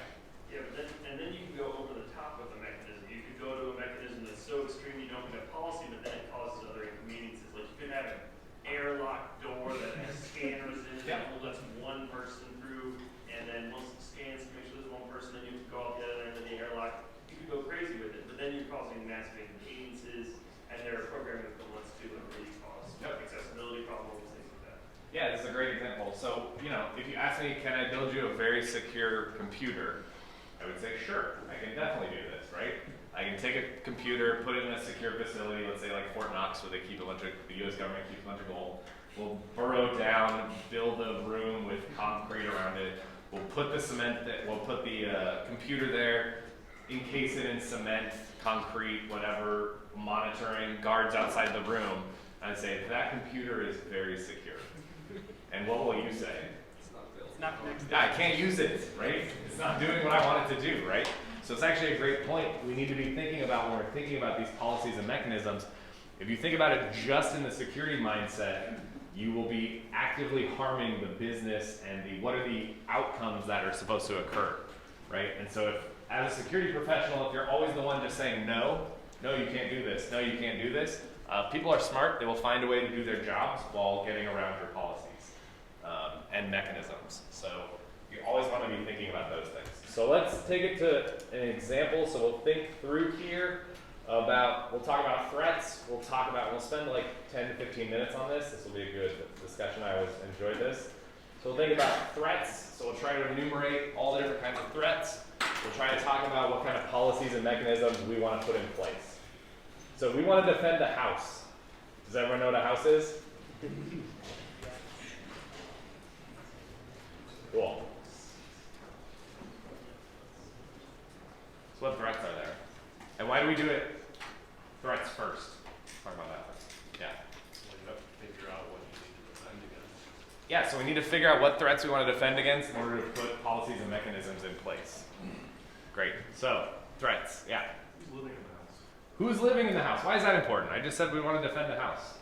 Yeah, but then you can go over the top with a mechanism. You could go to a mechanism that's so extreme you don't get a policy, but then it causes other inconveniences. Like you could have an airlock door that has scanners in it that only lets one person through, and then once it scans to make sure there's one person, then you have to go out the other end of the airlock. You could go crazy with it, but then you're causing massive inconveniences, and there are programming equivalents to it where you cause accessibility problems, things like that. Yeah, this is a great example. So, you know, if you ask me, can I build you a very secure computer? I would say, sure, I can definitely do this, right? I can take a computer, put it in a secure facility, let's say like Fort Knox, where they keep a bunch of, the US government keeps a bunch of gold. We'll burrow down, build a room with concrete around it. We'll put the we'll put the computer there, encase it in cement, concrete, whatever, monitoring, guards outside the room. I'd say that computer is very secure. And what will you say? It's not connected. I can't use it, right? It's not doing what I want it to do, right? So it's actually a great point we need to be thinking about when we're thinking about these policies and mechanisms. If you think about it just in the security mindset, you will be actively harming the business and what are the outcomes that are supposed to occur, right? And so if, as a security professional, if you're always the one just saying, no, you can't do this, no, you can't do this, people are smart. They will find a way to do their jobs while getting around your policies and mechanisms. So you always want to be thinking about those things. So let's take it to an example. So we'll think through here about, we'll talk about threats. We'll spend like 10 to 15 minutes on this. This will be a good discussion. I always enjoyed this. So we'll think about threats. So we'll try to enumerate all the different kinds of threats. We'll try to talk about what kind of policies and mechanisms we want to put in place. So we want to defend a house. Does everyone know what a house is? Cool. So what threats are there? And why do we do it threats first? Talk about that first. Yeah. Well, you have to figure out what you need to defend against. Yeah, so we need to figure out what threats we want to defend against in order to put policies and mechanisms in place. Great. So, threats. Yeah. Who's living in the house? Who's living in the house? Why is that important? I just said we want to defend the house.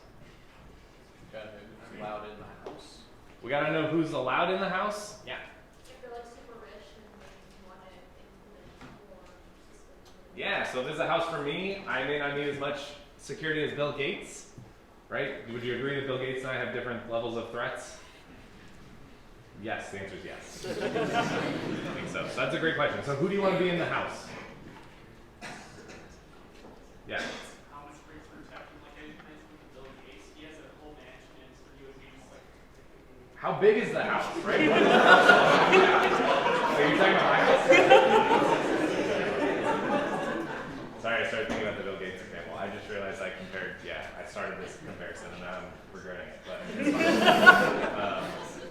Gotta know who's allowed in the house. We got to know who's allowed in the house. Yeah. If they're like super rich and they want to implement more systems. Yeah, so if this is a house for me, I may not need as much security as Bill Gates, right? Would you agree that Bill Gates and I have different levels of threats? Yes, the answer is yes. I think so. So that's a great question. So who do you want to be in the house? Yeah. How much free protection, like I mentioned with Bill Gates, he has a whole mansion and it's for you and me, like. How big is the house, right? Are you talking about my house? Sorry, I started thinking about the Bill Gates example. I just realized I started this comparison and now I'm regretting it, but it's fine.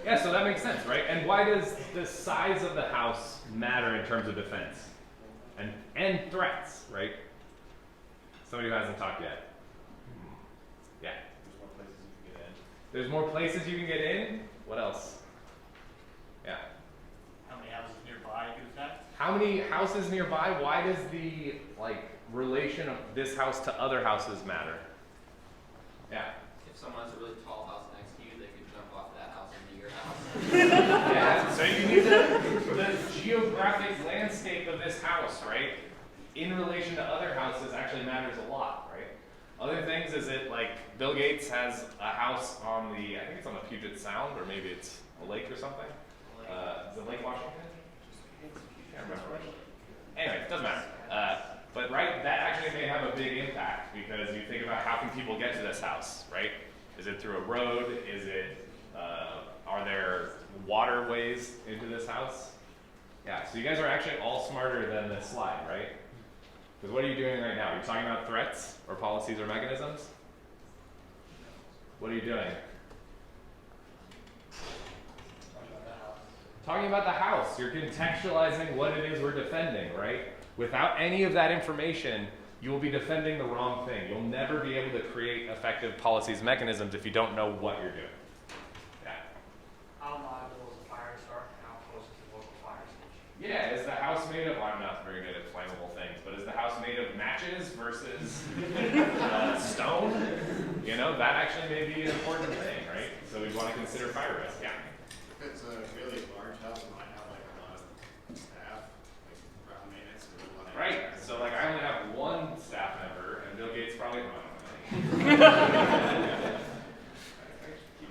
Yeah, so that makes sense, right? And why does the size of the house matter in terms of defense? And threats, right? Somebody who hasn't talked yet. Yeah. There's more places you can get in. What else? Yeah. How many houses nearby you can affect? How many houses nearby? Why does the relation of this house to other houses matter? Yeah. If someone has a really tall house next to you, they could jump off that house into your house. Yeah. So you need the geographic landscape of this house, right? In relation to other houses actually matters a lot, right? Other things is it like Bill Gates has a house on I think it's on the Puget Sound, or maybe it's a lake or something. Is it Lake Washington? Can't remember. Anyway, it doesn't matter. But right, that actually may have a big impact because you think about how can people get to this house, right? Is it through a road? Is it, are there waterways into this house? Yeah, so you guys are actually all smarter than this slide, right? Because what are you doing right now? You're talking about threats or policies or mechanisms? What are you doing? Talking about the house. You're contextualizing what it is we're defending, right? Without any of that information, you will be defending the wrong thing. You'll never be able to create effective policies, mechanisms if you don't know what you're doing. Yeah. How liable is a fire to start and how close is the local fire station? Yeah, is the house made of, well, I'm not very good at flammable things, but is the house made of matches? ashes versus stone, you know, that actually may be an important thing, right? So we want to consider fire risk. Yeah. If it's a really large house, it might have like a lot of staff, like ground maintenance, and we want to. Right. So like I only have one staff member, and Bill Gates probably. Keep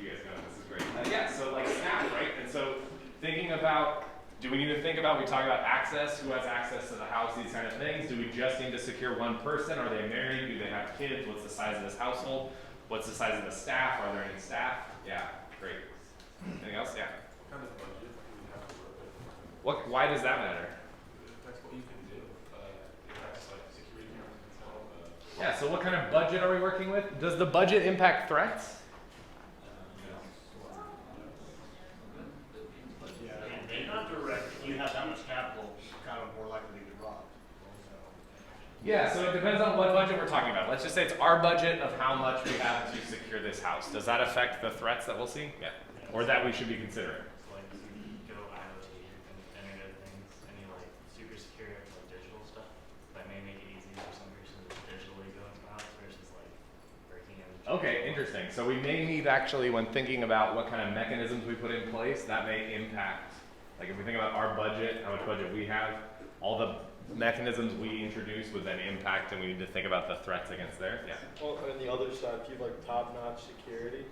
you guys going. This is great. Yeah. So like staff, right? And so thinking about. Do we need to think about, we talk about access, who has access to the house, these kind of things. Do we just need to secure one person? Are they married? Do they have kids? What's the size of this household? What's the size of the staff? Are there any staff? Yeah, great. Anything else? Yeah. What kind of budget do you have to work with? Why does that matter? That's what you can do. If that's like security cameras and Yeah, so what kind of budget are we working with? Does the budget impact threats? Not direct, when you have that much capital, kind of more likely to get robbed. Yeah, so it depends on what budget we're talking about. Let's just say it's our budget of how much we have to secure this house. Does that affect the threats that we'll see? Yeah. Or that we should be considering? So like if you go IoT and Internet of Things, any like super secure like digital stuff, that may make it easy for some person to digitally go into the house versus like breaking in. Okay, interesting. So we may need actually, when thinking about what kind of mechanisms we put in place, that may impact. Like if we think about our budget, how much budget we have, all the mechanisms we introduce would then impact, and we need to think about the threats against there. Yeah. Well, on the other side, if you have like top-notch security,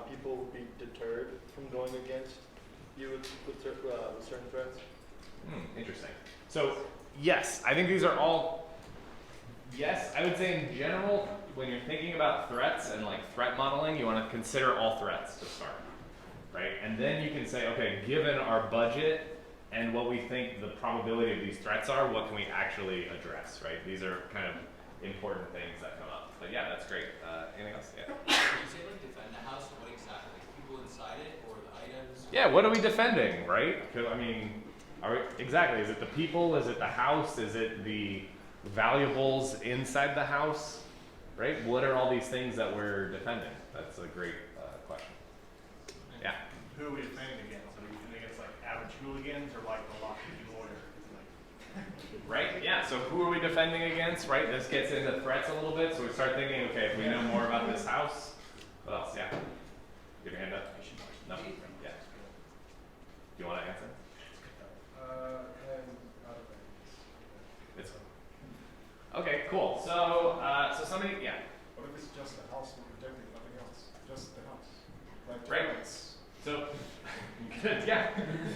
people would be deterred from going against you with certain threats. Interesting. So yes, I think these are all, yes, I would say in general, when you're thinking about threats and like threat modeling, you want to consider all threats to start. Right? And then you can say, okay, given our budget and what we think the probability of these threats are, what can we actually address, right? These are kind of important things that come up. But yeah, that's great. Anything else? Yeah. When you say like defend the house, what exactly? Like people inside it or the items? Yeah, what are we defending, right? 'Cause, I mean, exactly, is it the people? Is it the house? Is it the valuables inside the house? Right? What are all these things that we're defending? That's a great question. Yeah. Who are we defending against? Are we defending against like average hooligans or like the lockheed lawyer? Right? Yeah. So who are we defending against? Right? This gets into threats a little bit. So we start thinking, okay, if we know more about this house, what else? Yeah. Give your hand up. No. Yeah. Do you want to answer? It's okay. Cool. So, so somebody, yeah. What if it's just the house we're protecting, nothing else? Just the house. Like Right. termites. So, yeah,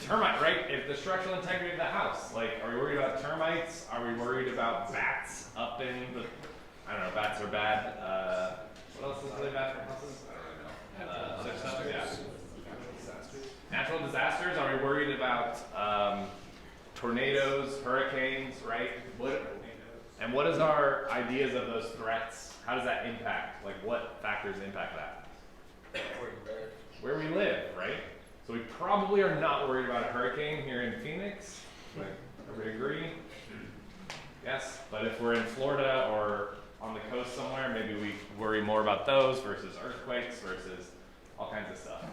termite, right? If the structural integrity of the house, like, are we worried about termites? Are we worried about bats up in the, I don't know, bats are bad. What else is really bad for houses? I don't really know. Yeah. Natural disasters, are we worried about tornadoes, hurricanes, right? And what is our ideas of those threats? How does that impact? Like, what factors impact that? Where we live, right? So we probably are not worried about a hurricane here in Phoenix. Everybody agree? Yes, but if we're in Florida or on the coast somewhere, maybe we worry more about those versus earthquakes versus all kinds of stuff.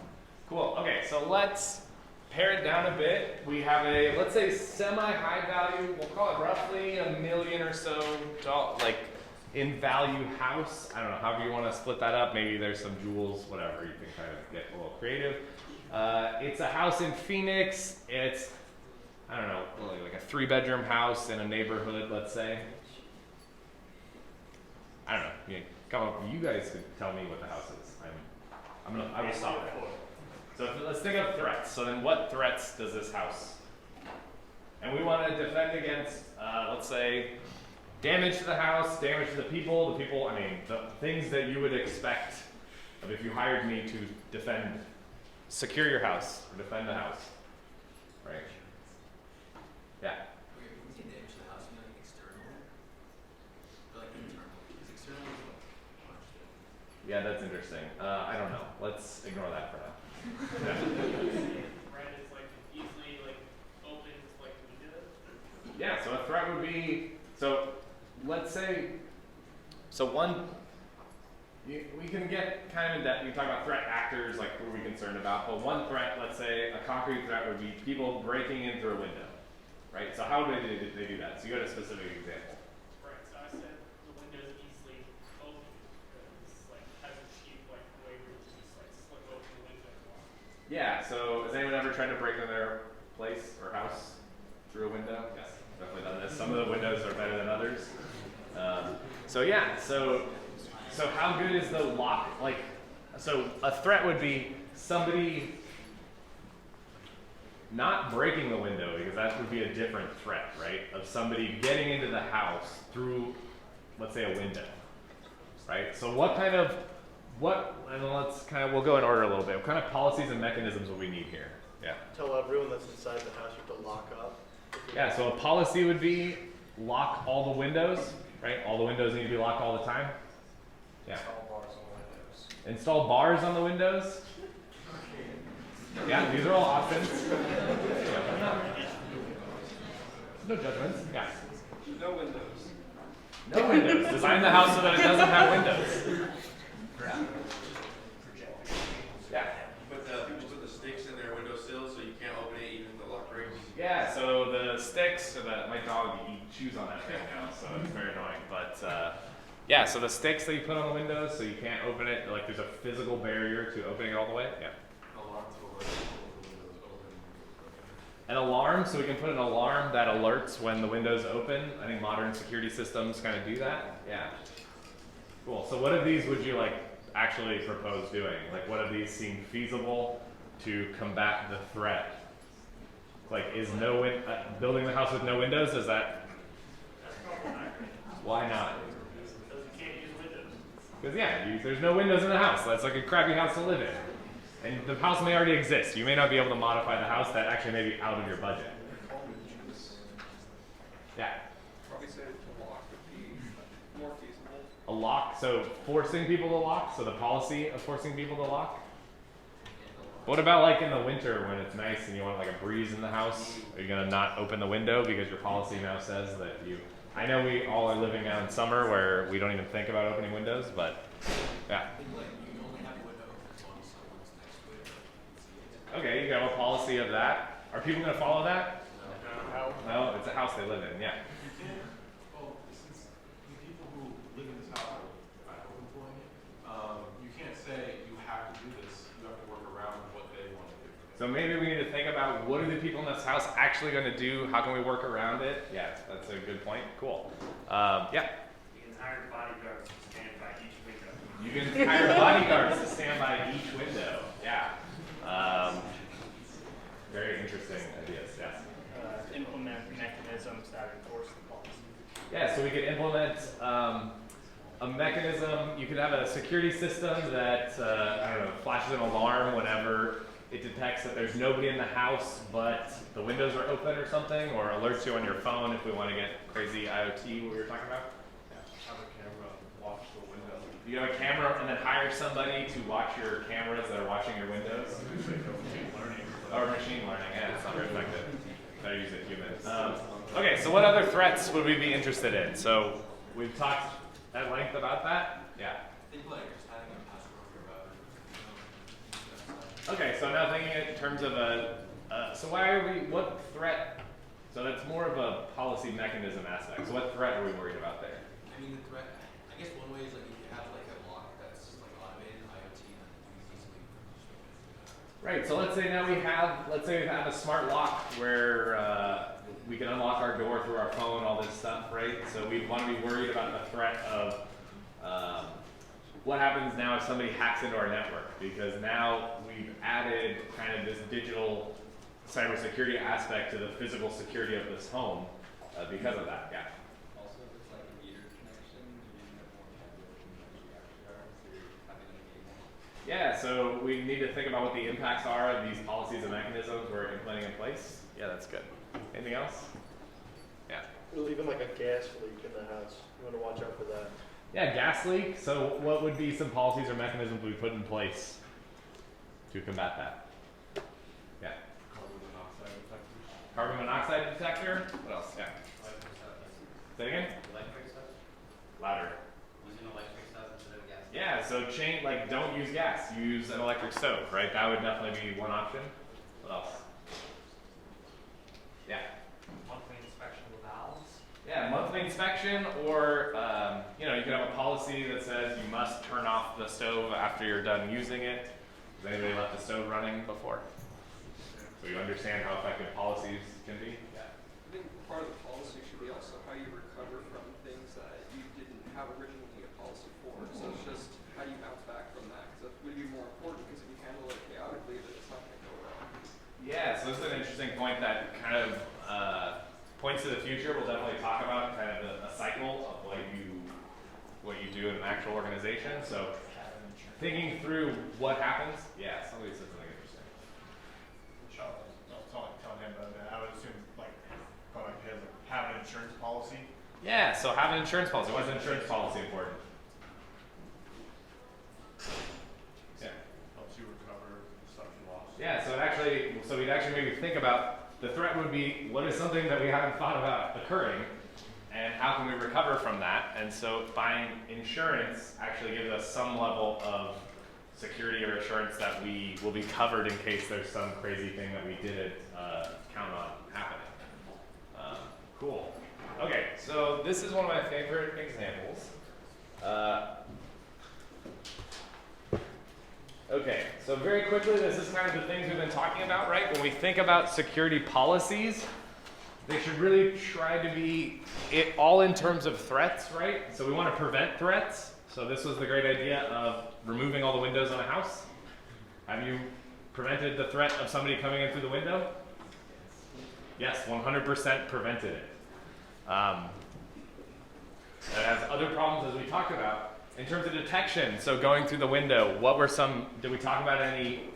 Cool, okay, so let's pare it down a bit. We have a, let's say, semi-high value, we'll call it roughly $1 million or so, like in value house. I don't know, however you want to split that up. Maybe there's some jewels, whatever. You can kind of get a little creative. It's a house in Phoenix. It's, I don't know, like a 3-bedroom house in a neighborhood, let's say. I don't know. You guys could tell me what the house is. I will stop there. So let's think of threats. So then what threats does this house? And we want to defend against, let's say, damage to the house, damage to the people, I mean, the things that you would expect of if you hired me to defend, secure your house, or defend the house, right? Yeah? Okay, when you say damage to the house, you mean like external? Or like internal? Because external is like much different. Yeah, that's interesting. I don't know. Let's ignore that for now. Right, it's like easily like open, like windows. Yeah, so a threat would be, so let's say, we can get kind of in depth. You can talk about threat actors, like who are we concerned about, but one threat, let's say a concrete threat would be people breaking in through a window, right? So how do they do that? So you got a specific example. Right, so I said the tried to break into their place or house through a window? Yes, definitely done this. Some of the windows are better than others. So yeah, so how good is the lock? Like, so a threat would be somebody not breaking the window, because that would be a different threat, right? Of somebody getting into the house through, let's say, a window, right? So and we'll go in order a little bit. What kind of policies and mechanisms will we need here? Yeah. Tell everyone that's inside the house you have to lock up. Yeah, so a policy would be lock all the windows, right? All the windows need to be locked all the time. Yeah. Install bars on the windows. Yeah, these are all options. No judgments. Yeah. No windows. No windows. Design the house so that it doesn't have windows. Yeah. But people put the sticks in their windowsill so you can't open it even if the lock breaks. Yeah, so the sticks, so that my dog chews on that right now, so it's very annoying. But yeah, so the sticks that you put on the windows so you can't open it, like there's a physical barrier to opening it all the way. Yeah. An alarm, so we can put an alarm that alerts when the window's open. I think modern security systems kind of do that. Yeah. Cool. So what of these would you like actually propose doing? Like what of these seem feasible to combat the threat? Like is building the house with no windows, is that? Why not? Because you can't use windows. Because yeah, there's no windows in the house. That's like a crappy house to live in. And the house may already exist. You may not be able to modify the house. That actually may be out of your budget. Yeah. Probably say to lock would be more feasible. A lock, so forcing people to lock, so the policy of forcing people to lock. What about like in the winter when it's nice and you want like a breeze in the house? Are you gonna not open the window because your policy now says that you, I know we all are living now in summer where we don't even think about opening windows, but yeah. Okay, you have a policy of that. Are people gonna follow that? No, it's a house they live in, yeah. Since the people who live in this house are employing it, you can't say you have to do this. You have to work around what they want to do. So maybe we need to think about what are the people in this house actually going to do? How can we work around it? Yeah, that's a good point. Cool. Yeah. You can hire bodyguards to stand by each window. You can hire bodyguards to stand by each window. Yeah. Very interesting ideas. Yes. Implement mechanisms that enforce the policy. Yeah, so we could implement a mechanism. You could have a security system that I don't know, flashes an alarm whenever it detects that there's nobody in the house, but the windows are open or something, or alerts you on your phone if we want to get crazy IoT. What we were talking about. Have a camera watch the window. You have a camera and then hire somebody to watch your cameras that are watching your windows. Machine learning. Or machine learning, yeah, it's not very effective. Better use a human. Okay, so what other threats would we be interested in? So we've talked at length about that. Yeah. I think like just having a password for your router. Okay, so now thinking in terms of so what threat, so that's more of a policy mechanism aspect. So what threat are we worried about there? I mean, the threat, I guess one way is like if you have like a lock that's just like automated IoT, then you can easily Right, so let's say we have a smart lock where we can unlock our door through our phone, all this stuff, right? So we want to be worried about the threat of what happens now if somebody hacks into our network, because now we've added kind of this digital cybersecurity aspect to the physical security of this home because of that, yeah. Also, if it's like a meter connection, you have more calculation than you actually are, so you're having to get more. Yeah, so we need to think about what the impacts are of these policies and mechanisms we're implementing in place. Yeah, that's good. Anything else? Yeah. Well, even like a gas leak in the house, you want to watch out for that. Yeah, gas leak. So what would be some policies or mechanisms we put in place to combat that? Yeah. Carbon monoxide detectors. Carbon monoxide detector. What else? Yeah. Say it again? Electric stuff? Louder. Using electric stuff instead of gas. Yeah, so don't use gas, use an electric stove, right? That would definitely be one option. What else? Yeah. Monthly inspection of valves. Yeah, monthly inspection, or you could have a policy that says you must turn off the stove after you're done using it. Has anybody left the stove running before? So you understand how effective policies can be? Yeah. I think part of the policy should be also how you recover from things that you didn't have originally a policy for. So it's just how you bounce back from that, because that would be more important, because if you handle it chaotically, then it's not going to go well. Yeah, so this is an interesting point that kind of points to the future. We'll definitely talk about kind of a cycle of what you do in an actual organization. So thinking through what happens, yeah, somebody said something interesting. Telling him about that. I would assume like have an insurance policy. Yeah, so have an insurance policy. Why is an insurance policy important? Yeah. Helps you recover stuff you lost. Yeah, so we'd actually maybe think about the threat would be what is something that we haven't thought about occurring, and how can we recover from that? And so buying insurance actually gives us some level of security or assurance that we will be covered in case there's some crazy thing that we didn't count on happening. Cool. Okay, so this is one of my favorite examples. Okay, so very quickly, this is kind of the things we've been talking about, right? When we think about security policies, they should really try to be all in terms of threats, right? So we want to prevent threats. So this was the great idea of removing all the windows on a house. Have you prevented the threat of somebody coming in through the window? Yes, 100% prevented it. It has other problems as we talked about. In terms of detection, so going through the window, did we talk about any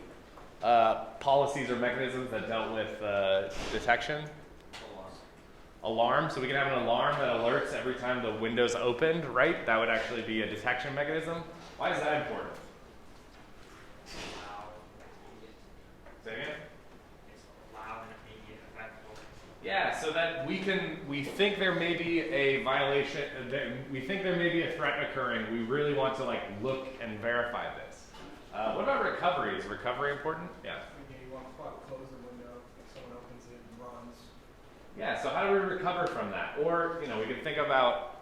policies or mechanisms that dealt with detection? Alarm. So we can have an alarm that alerts every time the window's opened, right? That would actually be a detection mechanism. Why is that important? Say again? Yeah, so that we think there may be a violation, we think there may be a threat occurring. We really want to look and verify this. What about recovery? Is recovery important? Yeah. You want to close the window, if someone opens it and runs. Yeah, so how do we recover from that? Or, we could think about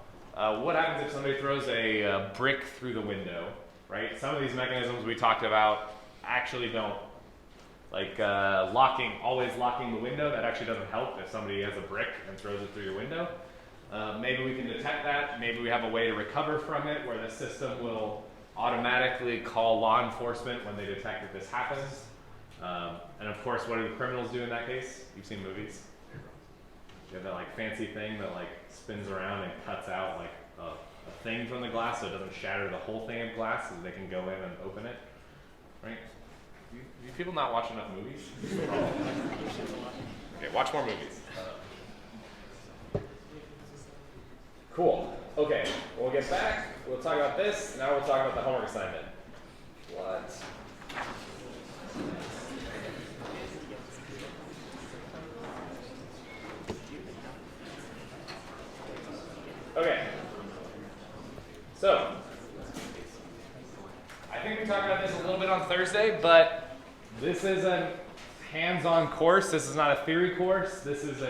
what happens if somebody throws a brick through the window, right? Some of these mechanisms we talked about actually don't. Always locking the window, that actually doesn't help if somebody has a brick and throws it through your window. Maybe we can detect that. Maybe we have a way to recover from it where the system will automatically call law enforcement when they detect that this happens. And of course, what do the criminals do in that case? You've seen movies. You have that fancy thing that spins around and cuts out a thing from the glass so it doesn't shatter the whole thing of glass so they can go in and open it, right? You people not watch enough movies? Okay, watch more movies. Cool. Okay, when we get back, we'll talk about this. Now we'll talk about the homework assignment. What? Okay. So, I think we talked about this a little bit on Thursday, but this is a hands-on course. This is not a theory course. This is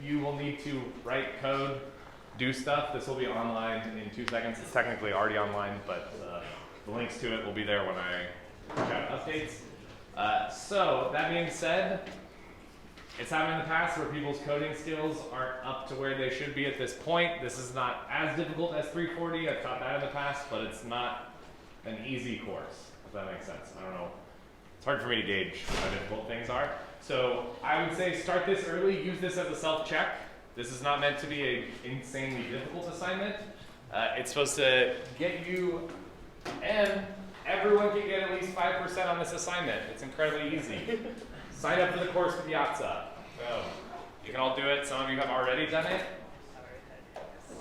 you will need to write code, do stuff. This will be online in 2 seconds. It's technically already online, but the links to it will be there when I push out updates. So that being said, it's happened in the past where people's coding skills aren't up to where they should be at this point. This is not as difficult as 340. I've taught that in the past, but it's not an easy course, if that makes sense. I don't know. It's hard for me to gauge how difficult things are. So I would say start this early. Use this as a self-check. This is not meant to be an insanely difficult assignment. It's supposed to get you, and everyone can get at least 5% on this assignment. It's incredibly easy. Sign up for the course with Piazza. Boom. You can all do it. Some of you have already done it.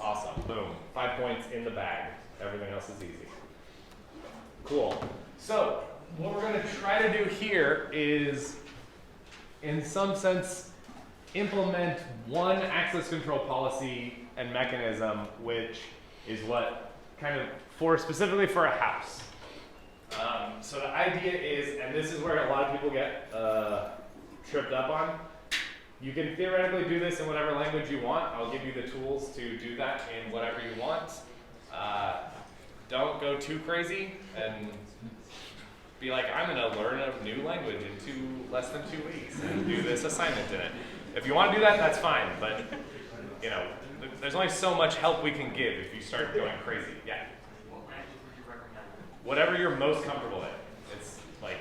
Awesome. Boom. 5 points in the bag. Everything else is easy. Cool. So what we're going to try to do here is, in some sense, implement one access control policy and mechanism, which is what specifically for a house. So the idea is, and this is where a lot of people get tripped up on, you can theoretically do this in whatever language you want. I'll give you the tools to do that in whatever you want. Don't go too crazy and be like, I'm gonna learn a new language in less than 2 weeks and do this assignment in it. If you want to do that, that's fine, but you know, there's only so much help we can give if you start going crazy. Yeah. What language would you recommend? Whatever you're most comfortable in. It's like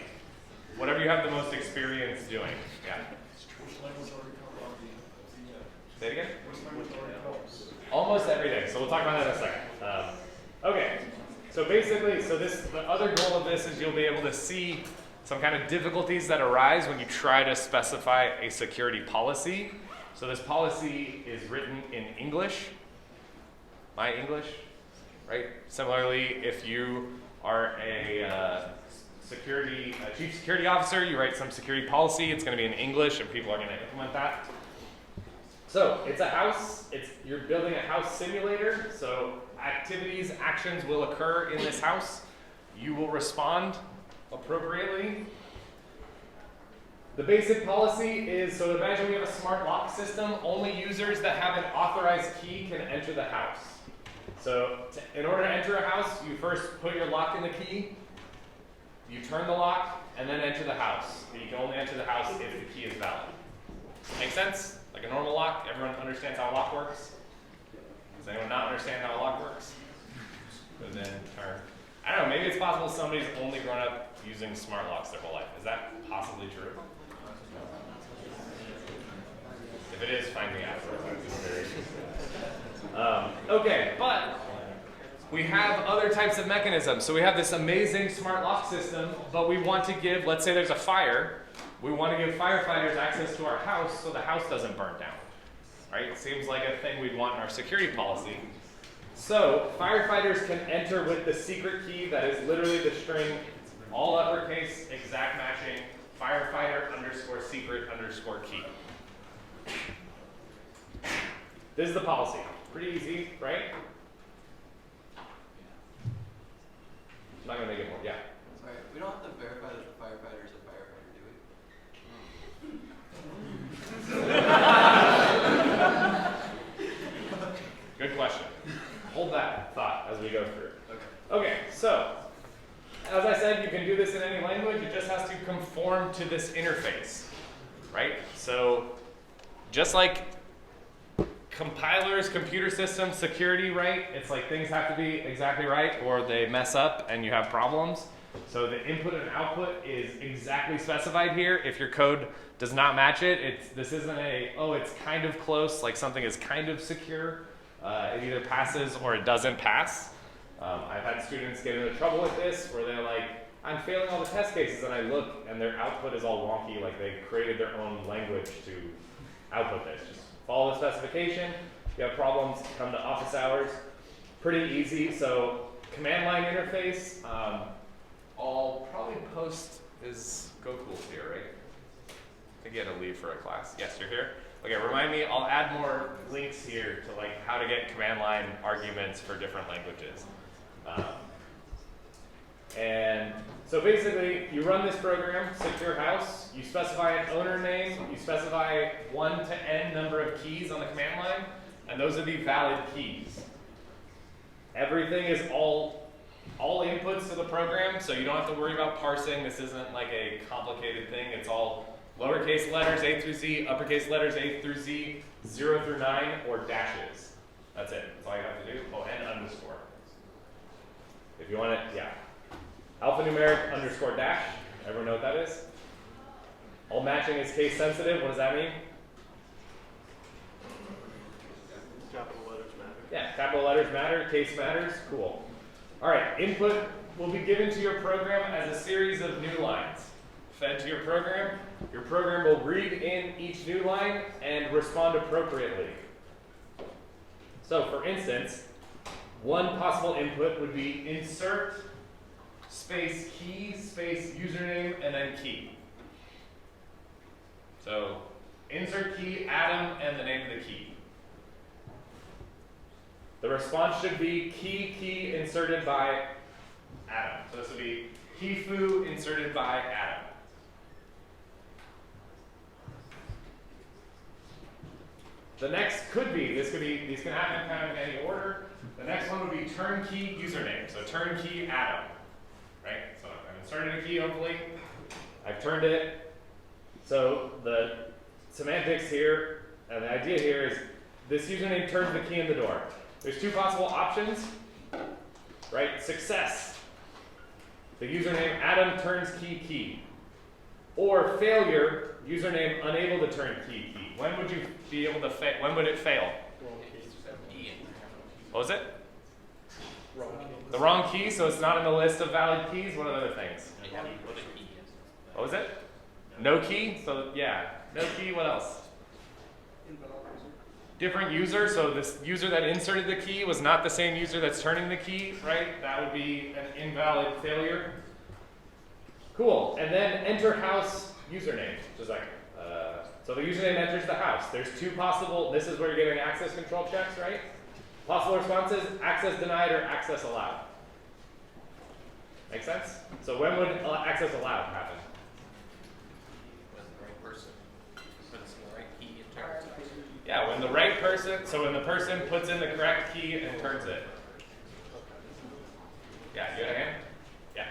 whatever you have the most experience doing. Yeah. Which language already comes on the Say it again? Which language already comes? Almost everything. So we'll talk about that in a second. Okay. So basically, the other goal of this is you'll be able to see some kind of difficulties that arise when you try to specify a security policy. So this policy is written in English, my English, right? Similarly, if you are a chief security officer, you write some security policy, it's going to be in English and people are going to implement that. So it's a house, you're building a house simulator, so actions will occur in this house. You will respond appropriately. The basic policy is, so imagine we have a smart lock system, only users that have an authorized key can enter the house. So in order to enter a house, you first put your lock in the key, you turn the lock, and then enter the house. You can only enter the house if the key is valid. Make sense? Like a normal lock, everyone understands how a lock works? Does anyone not understand how a lock works? And then turn. I don't know, maybe it's possible somebody's only grown up using smart locks their whole life. Is that possibly true? If it is, find me afterwards. I'm just very interested. Okay, but we have other types of mechanisms. So we have this amazing smart lock system, but we want to give, let's say there's a fire, we want to give firefighters access to our house so the house doesn't burn down. Right? It seems like a thing we'd want in our security policy. So firefighters can enter with the secret key that is literally the string, all uppercase, exact matching, firefighter _ secret _ key. This is the policy. Pretty easy, right? I'm not going to make it more. Yeah. Sorry, we don't have to verify that the firefighter is a firefighter, do we? Good question. Hold that thought as we go through. Okay, so as I said, you can do this in any language. It just has to conform to this interface, right? So just like compilers, computer systems, security, right? It's like things have to be exactly right or they mess up and you have problems. So the input and output is exactly specified here. If your code does not match it, this isn't it's kind of close, like something is kind of secure. It either passes or it doesn't pass. I've had students get into trouble with this where they're like, I'm failing all the test cases, and I look and their output is all wonky, like they created their own language to output this. Just follow the specification. If you have problems, come to office hours. Pretty easy. So command line interface. I'll probably post GoCool's here, right? I think you had to leave for a class. Yes, you're here. Okay, remind me, I'll add more links here to like how to get command line arguments for different languages. And so basically, you run this program, secure house, you specify an owner name, you specify 1 to n number of keys on the command line, and those are the valid keys. Everything is all inputs to the program, so you don't have to worry about parsing. This isn't like a complicated thing. It's all lowercase letters A through Z, uppercase letters A through Z, 0 through 9, or dashes. That's it. That's all you have to do. Oh, and underscore. If you want it, yeah. Alphanumeric _ dash. Everyone know what that is? All matching is case sensitive. What does that mean? Capital letters matter. Yeah, capital letters matter, case matters. Cool. All right, input will be given to your program as a series of new lines. Fed to your program will read in each new line and respond appropriately. So for instance, one possible input would be insert space key space username and then key. So insert key, Adam, and the name of the key. The response should be key inserted by Adam. So this would be key foo inserted by Adam. The next these can happen kind of in any order. The next one would be turnkey username. So turnkey Adam, right? So inserted a key, hopefully. I've turned it. So the semantics here, and the idea here is this username turns the key in the door. There's two possible options, right? Success. The username Adam turns key. Or failure, username unable to turn key. When would you be able to when would it fail? What was it? Wrong key. The wrong key, so it's not in the list of valid keys. What are the other things? What was it? No key? So yeah, no key, what else? Invalid user. Different user, so this user that inserted the key was not the same user that's turning the key, right? That would be an invalid failure. Cool, and then enter house username, which is like, so the username enters the house. There's two possible, this is where you're getting access control checks, right? Possible responses, access denied or access allowed. Make sense? So when would access allowed happen? When the right person, when it's the right key and turns it. Yeah, when the right person, so when the person puts in the correct key and turns it. Yeah, you got a hand? Yeah.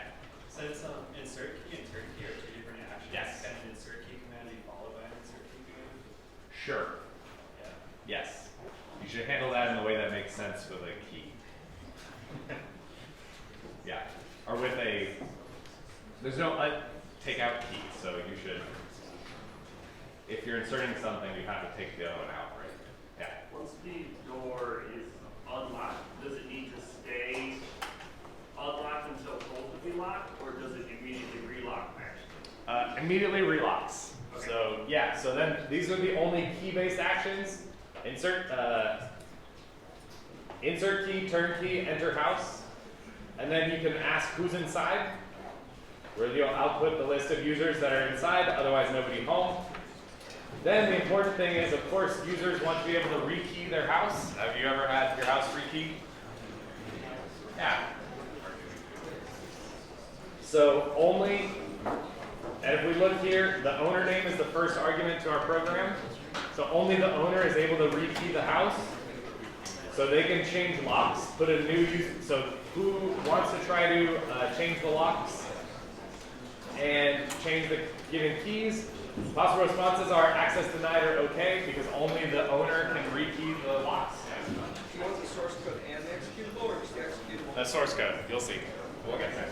So it's insert key and turn key are two different actions. Yes. Can an insert key command be followed by an insert key command? Sure. Yeah. Yes. You should handle that in the way that makes sense with a key. Yeah. Or with a, there's no take out key, so you should, if you're inserting something, you have to take the other one out, right? Yeah. Once the door is unlocked, does it need to stay unlocked until told to be locked, or does it immediately relock back? Immediately relocks. Okay. So yeah, so then these are the only key-based actions. Insert key, turn key, enter house. And then you can ask who's inside, where you'll output the list of users that are inside, otherwise nobody home. Then the important thing is, of course, users want to be able to rekey their house. Have you ever had your house rekeyed? Yeah. So only, and if we look here, the owner name is the first argument to our program. So only the owner is able to rekey the house. So they can change locks, put a new user. So who wants to try to change the locks and change the given keys? Possible responses are access denied or okay, because only the owner can rekey the locks. Do you want the source code and the executable, or just the executable? The source code, you'll see. We'll get there.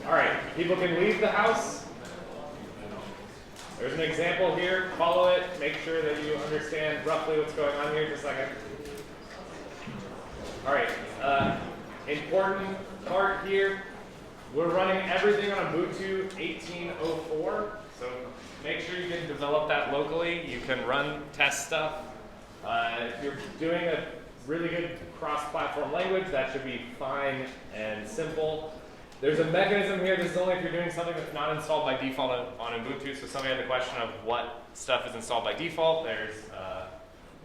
All right, people can leave the house. There's an example here. Follow it. Make sure that you understand roughly what's going on here. Just a second. All right. Important part here. We're running everything on Ubuntu 18.04. So make sure you can develop that locally. You can run test stuff. If you're doing a really good cross-platform language, that should be fine and simple. There's a mechanism here. This is only if you're doing something that's not installed by default on Ubuntu. So somebody had the question of what stuff is installed by default. There's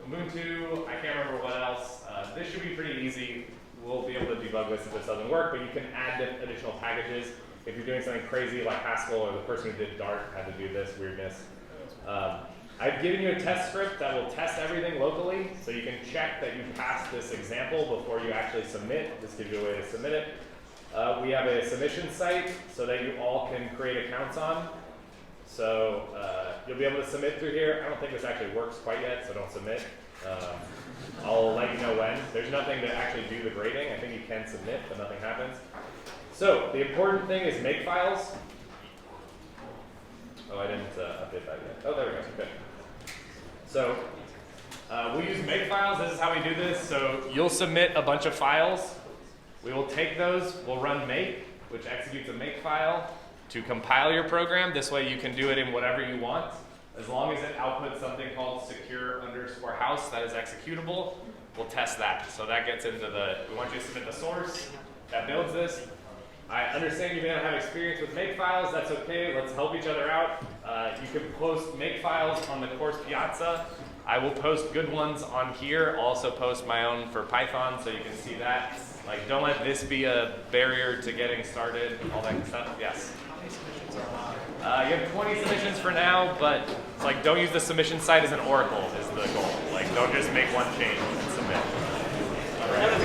Ubuntu. I can't remember what else. This should be pretty easy. We'll be able to debug this if this doesn't work, but you can add additional packages. If you're doing something crazy like Haskell, or the person who did Dart had to do this weirdness. I've given you a test script that will test everything locally, so you can check that you passed this example before you actually submit. This gives you a way to submit it. We have a submission site so that you all can create accounts on. So you'll be able to submit through here. I don't think this actually works quite yet, so don't submit. I'll let you know when. There's nothing to actually do the grading. I think you can submit, but nothing happens. So the important thing is make files. Oh, I didn't update that yet. Oh, there we go. Good. So we use make files. This is how we do this. So you'll submit a bunch of files. We will take those. We'll run make, which executes a make file to compile your program. This way you can do it in whatever you want. As long as it outputs something called secure_house that is executable, we'll test that. So that gets into we want you to submit the source that builds this. I understand you may not have experience with make files. That's okay. Let's help each other out. You can post make files on the course Piazza. I will post good ones on here. I'll also post my own for Python so you can see that. Like, don't let this be a barrier to getting started, all that stuff. Yes? How many submissions are allowed? You have 20 submissions for now, but it's like, don't use the submission site as an oracle is the goal. Like, don't just make one change and submit. All right.